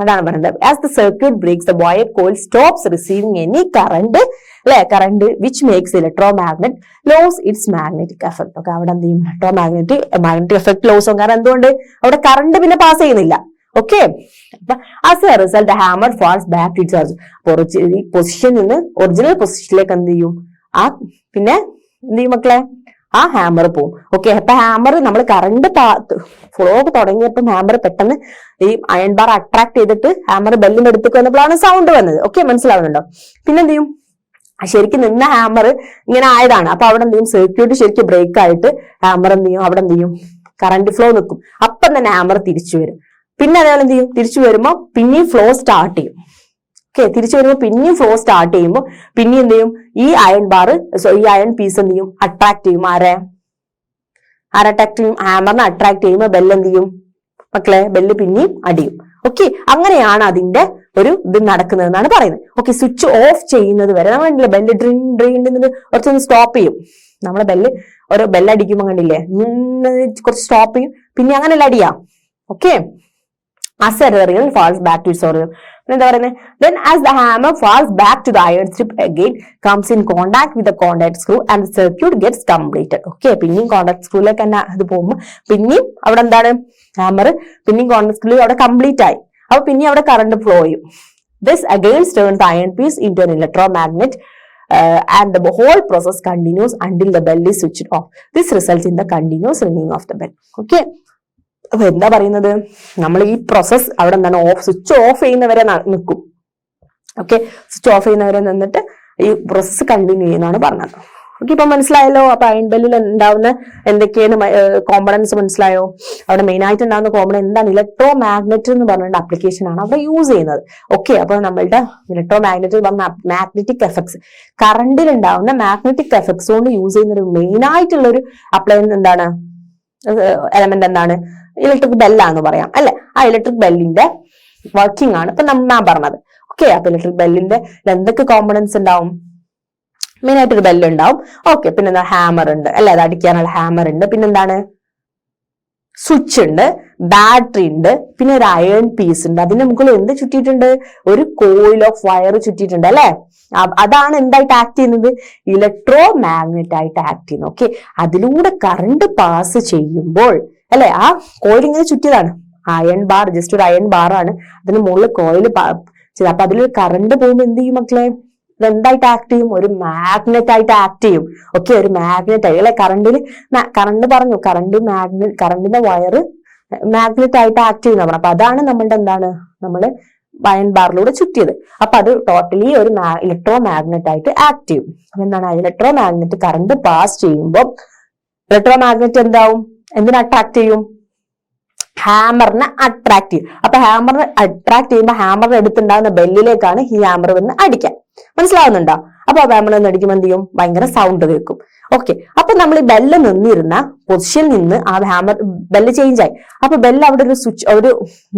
അതാണ് പറയുന്നത്. As the circuit breaks the wire coil stops receiving any current, അല്ലെ, current which makes electro magnet lose its magnetic effect. Okay, അവിടെ എന്ത് ചെയ്യും, ഇലക്ട്രോ മാഗ്നറ്റിക് എഫക്ട് ലോസ് ആവും. കാരണം എന്തുകൊണ്ട്, അവിടെ കറണ്ട് പിന്നെ പാസ് ചെയ്യുന്നില്ല. ഓക്കെ, അപ്പൊ as a result hammer falls back to its പൊസിഷനിൽ നിന്ന് ഒറിജിനൽ പൊസിഷനിലേക്ക് എന്ത് ചെയ്യും, ആ പിന്നെ എന്ത് ചെയ്യും മക്കളെ, ആ ഹാമർ പോവും. ഓക്കെ, അപ്പൊ ഹാമർ നമ്മൾ കറണ്ട് ഫ്ലോ തുടങ്ങിയപ്പോൾ ഹാമർ പെട്ടെന്ന് ഈ അയൺ ബാർ അട്രാക്ട് ചെയ്തിട്ട് ഹാമർ ബെല്ലിന്റെ അടുത്തേക്ക് വന്നപ്പോഴാണ് സൗണ്ട് വന്നത്. ഓക്കെ, മനസ്സിലാവുന്നുണ്ടോ? പിന്നെ എന്ത് ചെയ്യും, ശരിക്കും നിന്ന ഹാമർ ഇങ്ങനെ ആയതാണ്. അപ്പൊ അവിടെ എന്ത് ചെയ്യും, സർക്യൂട്ട് ശരിക്കും ബ്രേക്ക് ആയിട്ട് ഹാമർ എന്ത് ചെയ്യും, അവിടെ എന്ത് ചെയ്യും, കറണ്ട് ഫ്ലോ നിൽക്കും. അപ്പം തന്നെ ഹാമർ തിരിച്ചു വരും. പിന്നെ അതേപോലെ എന്ത് ചെയ്യും, തിരിച്ചു വരുമ്പോൾ പിന്നെയും ഫ്ലോ സ്റ്റാർട്ട് ചെയ്യും. ഓക്കെ, തിരിച്ചു വരുമ്പോൾ പിന്നെയും ഫ്ലോ സ്റ്റാർട്ട് ചെയ്യുമ്പോൾ പിന്നെ എന്ത് ചെയ്യും, ഈ അയൺ ബാർ ഈ അയൺ പീസ് എന്ത് ചെയ്യും, അട്രാക്ട് ചെയ്യും. ആരെ അട്രാക്ട് ചെയ്യും, ഹാമറിനെ അട്രാക്ട് ചെയ്യുമ്പോൾ ബെല്ല് എന്ത് ചെയ്യും മക്കളെ, ബെല്ല് പിന്നെയും അടിയും. ഓക്കെ, അങ്ങനെയാണ് അതിന്റെ ഒരു ഇത് നടക്കുന്നതെന്നാണ് പറയുന്നത്. ഓക്കെ, സ്വിച്ച് ഓഫ് ചെയ്യുന്നത് വരെ നമ്മൾ ബെല്ല് ഡ്രീൻ കുറച്ചൊന്ന് സ്റ്റോപ്പ് ചെയ്യും. നമ്മളെ ബെല്ല് ഓരോ ബെല്ലടിക്കുമ്പോൾ കണ്ടില്ലേ, കുറച്ച് സ്റ്റോപ്പ് ചെയ്യും, പിന്നെ അങ്ങനെയല്ല അടിയാ. Okay, as a result falls back to its origin. എന്താ പറയുന്നത്, then as the hammer falls back to the iron strip again comes in contact with the contact screw and the circuit gets completed. Okay, പിന്നെയും contact സ്ക്രൂയിലേക്ക് തന്നെ ഇത് പോകുമ്പോൾ പിന്നെയും അവിടെ എന്താണ്, hammer പിന്നെയും കോണ്ടാക്ട് സ്ക്രൂ അവിടെ കംപ്ലീറ്റ് ആയി. അപ്പൊ പിന്നെ അവിടെ കറണ്ട് ഫ്ലോ ചെയ്യും. This again turns the iron piece into an electromagnet and the whole process continues until the bell is switched off. This results in the continuous ringing of the bell. Okay, അപ്പൊ എന്താ പറയുന്നത്, നമ്മൾ ഈ process അവിടെ എന്താണ്, switch off ചെയ്യുന്നവരെ നിൽക്കും. Okay, switch off ചെയ്യുന്നവരെ നിന്നിട്ട് ഈ പ്രോസസ് കണ്ടിന്യൂ ചെയ്യുന്നതാണ് പറഞ്ഞത്. ഓക്കെ, ഇപ്പൊ മനസ്സിലായല്ലോ. അപ്പൊ അയൺ ബെല്ലിൽ ഉണ്ടാവുന്ന എന്തൊക്കെയാണ് കോമ്പണൻസ് മനസ്സിലായോ? അവിടെ മെയിൻ ആയിട്ട് ഉണ്ടാകുന്ന കോമ്പണന്റ് എന്താണ്, ഇലക്ട്രോ മാഗ്നറ്റ് എന്ന് പറഞ്ഞിട്ട് ആപ്ലിക്കേഷൻ ആണ് അവിടെ യൂസ് ചെയ്യുന്നത്. ഓക്കെ, അപ്പൊ നമ്മളുടെ ഇലക്ട്രോ മാഗ്നറ്റ് പറഞ്ഞ മാഗ്നറ്റിക് എഫക്ട്സ്, കറണ്ടിൽ ഉണ്ടാവുന്ന മാഗ്നറ്റിക് എഫക്ട്സ് കൊണ്ട് യൂസ് ചെയ്യുന്ന ഒരു മെയിൻ ആയിട്ടുള്ള ഒരു അപ്ലയൻസ് എന്താണ്, എലമെന്റ് എന്താണ്, ഇലക്ട്രിക് ബെല്ലാന്ന് പറയാം അല്ലെ. ആ ഇലക്ട്രിക് ബെല്ലിന്റെ വർക്കിംഗ് ആണ് ഇപ്പൊ ഞാൻ പറഞ്ഞത്. ഓക്കെ, അപ്പൊ ഇലക്ട്രിക് ബെല്ലിന്റെ എന്തൊക്കെ കോമ്പണൻസ് ഉണ്ടാവും, മെയിൻ ആയിട്ടൊരു ബെല്ല് ഉണ്ടാവും. ഓക്കെ, പിന്നെ എന്താ, ഹാമർ ഉണ്ട് അല്ലെ, അത് അടിക്കാനുള്ള ഹാമർ ഉണ്ട്. പിന്നെന്താണ്, സ്വിച്ച് ഉണ്ട്, ബാറ്ററി ഉണ്ട്, പിന്നെ ഒരു അയൺ പീസ് ഉണ്ട്. അതിന്റെ മുകളിൽ എന്ത് ചുറ്റിയിട്ടുണ്ട്, ഒരു കോയിൽ ഓഫ് വയർ ചുറ്റിയിട്ടുണ്ട് അല്ലെ. അതാണ് എന്തായിട്ട് ആക്ട് ചെയ്യുന്നത്, ഇലക്ട്രോ മാഗ്നറ്റ് ആയിട്ട് ആക്ട് ചെയ്യുന്നത്. ഓക്കെ, അതിലൂടെ കറണ്ട് പാസ് ചെയ്യുമ്പോൾ അല്ലെ, ആ കോയിൽ ഇങ്ങനെ ചുറ്റിയതാണ്, അയൺ ബാർ, ജസ്റ്റ് ഒരു അയൺ ബാർ ആണ്, അതിന് മുകളിൽ കോയിൽ ചെയ്ത്. അപ്പൊ അതിലൊരു കറണ്ട് പോകുമ്പോൾ എന്ത് ചെയ്യും മക്കളെ, ഇതെന്തായിട്ട് ആക്ട് ചെയ്യും, ഒരു മാഗ്നറ്റ് ആയിട്ട് ആക്ട് ചെയ്യും. ഓക്കെ, ഒരു മാഗ്നറ്റ് ആയി അല്ലെ. കറണ്ട് പറഞ്ഞു, കറണ്ടിന്റെ വയറ് മാഗ്നറ്റ് ആയിട്ട് ആക്ട് ചെയ്യുന്ന പറഞ്ഞു. അപ്പൊ അതാണ് നമ്മളുടെ എന്താണ്, നമ്മള് അയൺ ബാറിലൂടെ ചുറ്റിയത്. അപ്പൊ അത് ടോട്ടലി ഒരു ഇലക്ട്രോ മാഗ്നറ്റ് ആയിട്ട് ആക്ട് ചെയ്യും. അപ്പൊ എന്താണ്, ഇലക്ട്രോ മാഗ്നറ്റ് കറണ്ട് പാസ് ചെയ്യുമ്പോൾ ഇലക്ട്രോ മാഗ്നറ്റ് എന്താവും, എന്തിനെ അട്രാക്ട് ചെയ്യും, ഹാമറിനെ അട്രാക്ട് ചെയ്യും. അപ്പൊ ഹാമറിനെ അട്രാക്ട് ചെയ്യുമ്പോൾ ഹാമറിന്റെ അടുത്തുണ്ടാകുന്ന ബെല്ലിലേക്കാണ് ഈ ഹാമർ വന്ന് അടിക്കാൻ. മനസ്സിലാവുന്നുണ്ടോ? അപ്പൊ ഹാമർ ഒന്ന് അടിക്കുമ്പോൾ എന്ത് ചെയ്യും, ഭയങ്കര സൗണ്ട് കേൾക്കും. ഓക്കെ, അപ്പൊ നമ്മൾ ഈ ബെല്ല് നിന്നിരുന്ന പൊസിഷനിൽ നിന്ന് ആ ഹാമർ ബെല്ല് ചേഞ്ച് ആയി. അപ്പൊ ബെല്ല് അവിടെ ഒരു സ്വിച്ച്, ഒരു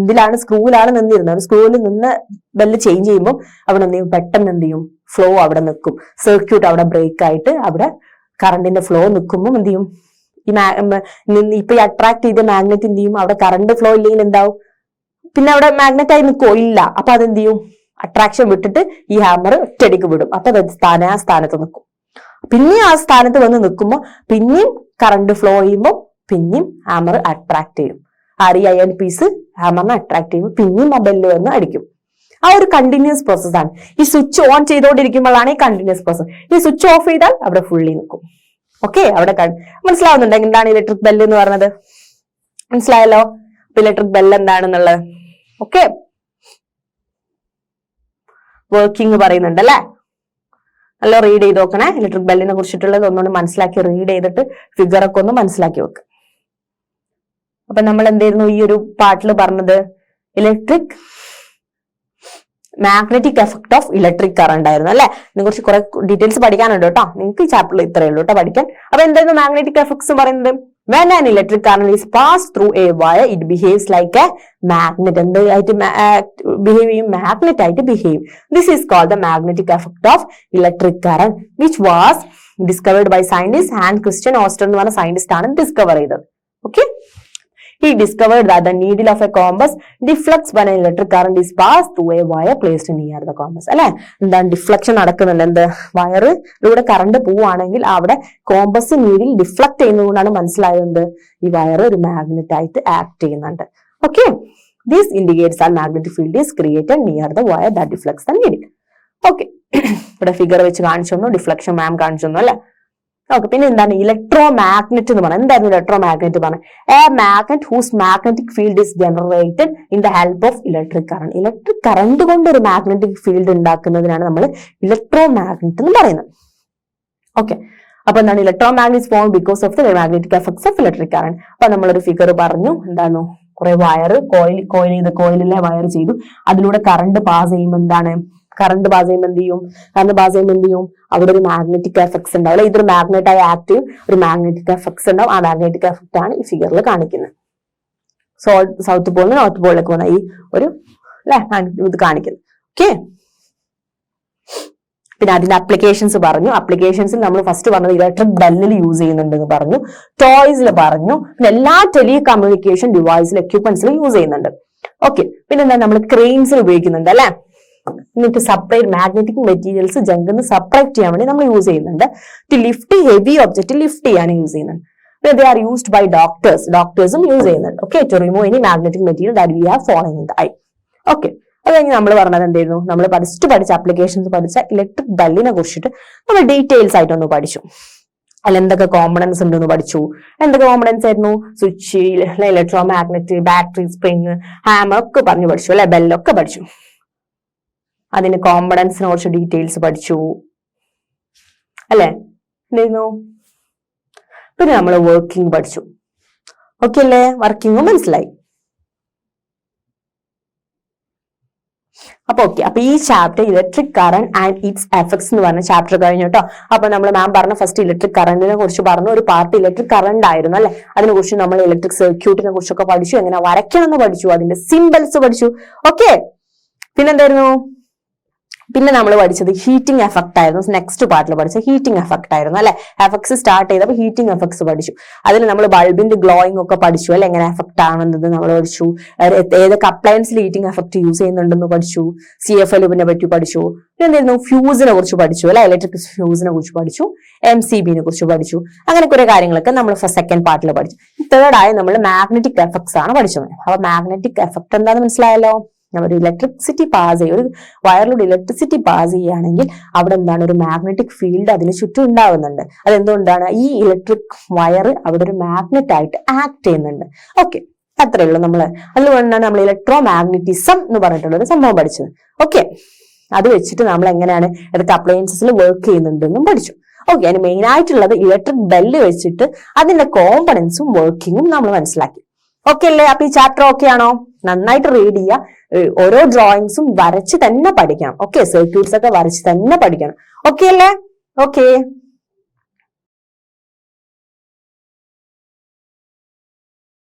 ഇതിലാണ്, സ്ക്രൂവിലാണ് നിന്നിരുന്നത്. ഒരു സ്ക്രൂവിൽ നിന്ന് ബെല്ല് ചേഞ്ച് ചെയ്യുമ്പോൾ അവിടെ എന്ത് ചെയ്യും, പെട്ടെന്ന് എന്ത് ചെയ്യും, ഫ്ലോ അവിടെ നിൽക്കും. സർക്യൂട്ട് അവിടെ ബ്രേക്ക് ആയിട്ട് അവിടെ കറണ്ടിന്റെ ഫ്ലോ നിൽക്കുമ്പോൾ എന്ത് ചെയ്യും, ഇപ്പൊ ഈ അട്രാക്ട് ചെയ്ത മാഗ്നറ്റ് എന്ത് ചെയ്യും, അവിടെ കറണ്ട് ഫ്ലോ ഇല്ലെങ്കിൽ എന്താവും, പിന്നെ അവിടെ മാഗ്നറ്റ് ആയി നിൽക്കോ, ഇല്ല. അപ്പൊ അതെന്ത് ചെയ്യും, അട്രാക്ഷൻ വിട്ടിട്ട് ഈ ഹാമർ ഒറ്റയടിക്ക് വിടും. അപ്പൊ അത് ആ സ്ഥാനത്ത് നിൽക്കും. പിന്നെയും ആ സ്ഥാനത്ത് വന്ന് നിൽക്കുമ്പോൾ പിന്നെയും കറണ്ട് ഫ്ലോ ചെയ്യുമ്പോൾ പിന്നെയും ഹാമർ അട്രാക്ട് ചെയ്യും. ഈ അയൺ പീസ് ഹാമറിനെ അട്രാക്ട് ചെയ്യുമ്പോൾ പിന്നെയും മൊബൈലിൽ വന്ന് അടിക്കും. ആ ഒരു കണ്ടിന്യൂസ് പ്രോസസ് ആണ്. ഈ സ്വിച്ച് ഓൺ ചെയ്തുകൊണ്ടിരിക്കുമ്പോഴാണ് ഈ കണ്ടിന്യൂസ് പ്രോസസ്. ഈ സ്വിച്ച് ഓഫ് ചെയ്താൽ അവിടെ ഫുള്ളി നിൽക്കും. ഓക്കെ, അവിടെ മനസ്സിലാവുന്നുണ്ട് എന്താണ് ഇലക്ട്രിക് ബെല്ല് എന്ന് പറഞ്ഞത്? മനസ്സിലായല്ലോ ഇലക്ട്രിക് ബെല്ല് എന്താണെന്നുള്ളത്. ഓക്കെ, വർക്കിംഗ് പറയുന്നുണ്ട് അല്ലെ. നല്ല റീഡ് ചെയ്ത് നോക്കണേ. ഇലക്ട്രിക് ബെല്ലിനെ കുറിച്ചിട്ടുള്ളത് ഒന്നുകൊണ്ട് മനസ്സിലാക്കി റീഡ് ചെയ്തിട്ട് ഫിഗർ ഒക്കെ ഒന്ന് മനസ്സിലാക്കി വെക്ക്. അപ്പൊ നമ്മൾ എന്തായിരുന്നു ഈ ഒരു പാർട്ടിൽ പറഞ്ഞത്, electric magnetic effect of electric current ആയിരുന്നു അല്ലെ. ഇതിനെ കുറിച്ച് കുറെ ഡീറ്റെയിൽസ് പഠിക്കാനുണ്ട് കേട്ടോ. നിങ്ങൾക്ക് ഈ ചാപ്റ്ററിൽ ഇത്രയേ ഉള്ളൂ കേട്ടോ പഠിക്കാൻ. അപ്പൊ എന്തായിരുന്നു മാഗ്നറ്റിക് എഫക്ട്സ് പറയുന്നത്? When an electric current is passed through a wire, it behaves like a magnet. എന്തായിട്ട് ബിഹേവ് ചെയ്യും? മാഗ്നറ്റ് ആയിട്ട് behave. This is called the magnetic effect of electric current, which was discovered by scientist Hans Christian ഓസ്റ്റർ എന്ന് പറഞ്ഞ scientist ആണ് discover ചെയ്തത്. Okay, he discovered that the needle of a compass deflects when an electric current is passed through a wire placed near the compass. അല്ലെ, എന്താണ് deflection നടക്കുന്നുണ്ട്, എന്ത് വയറിലൂടെ current പോവുകയാണെങ്കിൽ അവിടെ കോമ്പസ് നീഡിൽ ഡിഫ്ലക്ട് ചെയ്യുന്നതുകൊണ്ടാണ് മനസ്സിലായത് ഈ വയർ ഒരു മാഗ്നറ്റ് ആയിട്ട് ആക്ട് ചെയ്യുന്നുണ്ട്. Okay, this indicates that magnetic field is created near the wire that deflects the needle. Okay, ഇവിടെ ഫിഗർ വെച്ച് കാണിച്ചു തന്നു, ഡിഫ്ലക്ഷൻ മാം കാണിച്ചു തന്നു അല്ലെ. ഓക്കെ, പിന്നെ എന്താണ് ഇലക്ട്രോ മാഗ്നറ്റ് എന്ന് പറഞ്ഞാൽ? എന്തായിരുന്നു ഇലക്ട്രോ മാഗ്നറ്റ് പറഞ്ഞാൽ? A magnet whose magnetic field is generated in the help of electric current. Electric current കൊണ്ട് ഒരു മാഗ്നറ്റിക് ഫീൽഡ് ഉണ്ടാക്കുന്നതിനാണ് നമ്മൾ ഇലക്ട്രോ മാഗ്നറ്റ് എന്ന് പറയുന്നത്. ഓക്കെ, അപ്പൊ എന്താണ് electro magnet form because of the magnetic effects of electric current. അപ്പൊ നമ്മളൊരു figure പറഞ്ഞു, എന്താണ് കുറെ വയർ കോയിലിലെ വയർ ചെയ്തു, അതിലൂടെ കറണ്ട് പാസ് ചെയ്യുമ്പോൾ എന്താണ് കറണ്ട് പാസ് ചെയ്യുമ്പോൾ എന്ത് ചെയ്യും അവിടെ ഒരു മാഗ്നറ്റിക് എഫക്ട്സ് ഉണ്ടാവും അല്ലെ. ഇതൊരു മാഗ്നറ്റായി ആക്ട് ചെയ്യും, ഒരു മാഗ്നറ്റിക് എഫക്ട്സ് ഉണ്ടാവും. ആ മാഗ്നറ്റിക് എഫക്ട് ആണ് ഈ ഫിഗറിൽ കാണിക്കുന്നത്. സൗത്ത് പോളിന് നോർത്ത് പോളിലേക്ക് വന്ന ഈ ഒരു ഇത് കാണിക്കുന്നത്. ഓക്കെ, പിന്നെ അതിന്റെ അപ്ലിക്കേഷൻസ് പറഞ്ഞു. അപ്ലിക്കേഷൻസിൽ നമ്മൾ ഫസ്റ്റ് പറഞ്ഞത് ഇലക്ട്രിക് ബെല്ലിൽ യൂസ് ചെയ്യുന്നുണ്ടെന്ന് പറഞ്ഞു, ടോയ്സിൽ പറഞ്ഞു, പിന്നെ എല്ലാ ടെലികമ്മ്യൂണിക്കേഷൻ ഡിവൈസിൽ എക്യുപ്മെന്റ്സിൽ യൂസ് ചെയ്യുന്നുണ്ട്. ഓക്കെ, പിന്നെ എന്താ നമ്മൾ ക്രെയിൻസിൽ ഉപയോഗിക്കുന്നുണ്ട് അല്ലെ. എന്നിട്ട് സെപ്പറേറ്റ് മാഗ്നറ്റിക് മെറ്റീരിയൽസ് ജംഗിന്ന് സെപ്പറേറ്റ് ചെയ്യാൻ വേണ്ടി നമ്മൾ യൂസ് ചെയ്യുന്നുണ്ട്. To lift heavy object lift ചെയ്യാൻ യൂസ് ചെയ്യുന്നുണ്ട്. ദേ ആർ യൂസ്ഡ് ബൈ ഡോക്ടേഴ്സും യൂസ് ചെയ്യുന്നുണ്ട്. Okay, to remove any magnetic material that we have following in the eye. Okay, അത് കഴിഞ്ഞ് നമ്മൾ പറഞ്ഞത് എന്തായിരുന്നു? നമ്മൾ പഠിച്ച അപ്ലിക്കേഷൻസ് പഠിച്ച ഇലക്ട്രിക് ബെല്ലിനെ കുറിച്ചിട്ട് നമ്മൾ ഡീറ്റെയിൽസ് ആയിട്ടൊന്ന് പഠിച്ചു. അതിൽ എന്തൊക്കെ കോമ്പണൻസ് ഉണ്ടെന്ന് പഠിച്ചു. എന്തൊക്കെ കോമ്പണൻസ് ആയിരുന്നു? Switch, electro magnet, battery, spring, hammer ഒക്കെ പറഞ്ഞു പഠിച്ചു അല്ലെ. ബെല്ലൊക്കെ പഠിച്ചു. അതിന് കോമ്പണൻസിനെ കുറിച്ച് ഡീറ്റെയിൽസ് പഠിച്ചു അല്ലെ. എന്തായിരുന്നു? പിന്നെ നമ്മൾ വർക്കിംഗ് പഠിച്ചു. ഓക്കെ അല്ലേ? വർക്കിംഗും മനസ്സിലായി. അപ്പൊ ഓക്കെ, അപ്പൊ ഈ chapter electric current and it's effects എന്ന് പറഞ്ഞ ചാപ്റ്റർ കഴിഞ്ഞു കേട്ടോ. അപ്പൊ നമ്മൾ മാം പറഞ്ഞ ഫസ്റ്റ് ഇലക്ട്രിക് കറന്റിനെ കുറിച്ച് പറഞ്ഞു, ഒരു പാർട്ട് ഇലക്ട്രിക് കറന്റ് ആയിരുന്നു അല്ലെ. അതിനെ കുറിച്ച് നമ്മൾ ഇലക്ട്രിക് സർക്യൂട്ടിനെ കുറിച്ചൊക്കെ പഠിച്ചു, എങ്ങനെ വരയ്ക്കണം എന്ന് പഠിച്ചു, അതിന്റെ സിംബൽസ് പഠിച്ചു. ഓക്കെ, പിന്നെന്തായിരുന്നു? പിന്നെ നമ്മൾ പഠിച്ചത് ഹീറ്റിംഗ് എഫക്ട് ആയിരുന്നു. നെക്സ്റ്റ് പാർട്ടിൽ പഠിച്ച ഹീറ്റിംഗ് എഫക്ട് ആയിരുന്നു അല്ലെ. എഫക്ട്സ് സ്റ്റാർട്ട് ചെയ്തപ്പോൾ ഹീറ്റിംഗ് എഫക്ട്സ് പഠിച്ചു. അതിൽ നമ്മൾ ബൾബിന്റെ ഗ്ലോയിങ് ഒക്കെ പഠിച്ചു അല്ലെ, എങ്ങനെ എഫക്ട് ആണെന്നത് നമ്മൾ പഠിച്ചു. ഏതൊക്കെ അപ്ലയൻസിൽ ഹീറ്റിംഗ് എഫക്ട് യൂസ് ചെയ്യുന്നുണ്ടെന്ന് പഠിച്ചു. CFL പറ്റി പഠിച്ചു. പിന്നെ എന്തായിരുന്നു? ഫ്യൂസിനെ കുറിച്ച് പഠിച്ചു അല്ലെ, ഇലക്ട്രിക് ഫ്യൂസിനെ കുറിച്ച് പഠിച്ചു. MCBനെ കുറിച്ച് പഠിച്ചു. അങ്ങനെ കുറെ കാര്യങ്ങളൊക്കെ നമ്മൾ സെക്കൻഡ് പാർട്ടിൽ പഠിച്ചു. തേർഡായി നമ്മൾ മാഗ്നറ്റിക് എഫക്ട്സ് ആണ് പഠിച്ചത്. അപ്പൊ മാഗ്നറ്റിക് എഫക്ട് എന്താണെന്ന് മനസ്സിലായല്ലോ. ഒരു ഇലക്ട്രിസിറ്റി പാസ് ചെയ്യുക, ഒരു വയറിലൂടെ ഇലക്ട്രിസിറ്റി പാസ് ചെയ്യുകയാണെങ്കിൽ അവിടെ എന്താണ് ഒരു മാഗ്നറ്റിക് ഫീൽഡ് അതിന് ചുറ്റും ഉണ്ടാവുന്നുണ്ട്. അതെന്തുകൊണ്ടാണ്? ഈ ഇലക്ട്രിക് വയർ അവിടെ ഒരു മാഗ്നറ്റ് ആയിട്ട് ആക്ട് ചെയ്യുന്നുണ്ട്. ഓക്കെ, അത്രേ ഉള്ളൂ. അതുകൊണ്ടാണ് നമ്മൾ ഇലക്ട്രോ മാഗ്നറ്റിസം എന്ന് പറഞ്ഞിട്ടുള്ള ഒരു സംഭവം പഠിച്ചത്. ഓക്കെ, അത് വെച്ചിട്ട് നമ്മൾ എങ്ങനെയാണ് ഇതൊക്കെ അപ്ലയൻസസിൽ വർക്ക് ചെയ്യുന്നുണ്ടെന്നും പഠിച്ചു. ഓക്കെ, അതിന് മെയിൻ ആയിട്ടുള്ളത് ഇലക്ട്രിക് ബെല്ല് വെച്ചിട്ട് അതിന്റെ കോമ്പണൻസും വർക്കിങ്ങും നമ്മൾ മനസ്സിലാക്കി. ഓക്കെ അല്ലേ? അപ്പൊ ഈ ചാപ്റ്റർ ഓക്കെ ആണോ? നന്നായിട്ട് റീഡ് ചെയ്യുക. ഓരോ ഡ്രോയിങ്സും വരച്ച് തന്നെ പഠിക്കണം. ഓക്കെ, സർക്യൂട്ട്സ് ഒക്കെ വരച്ച് തന്നെ പഠിക്കണം. ഓക്കെ അല്ലേ? ഓക്കെ.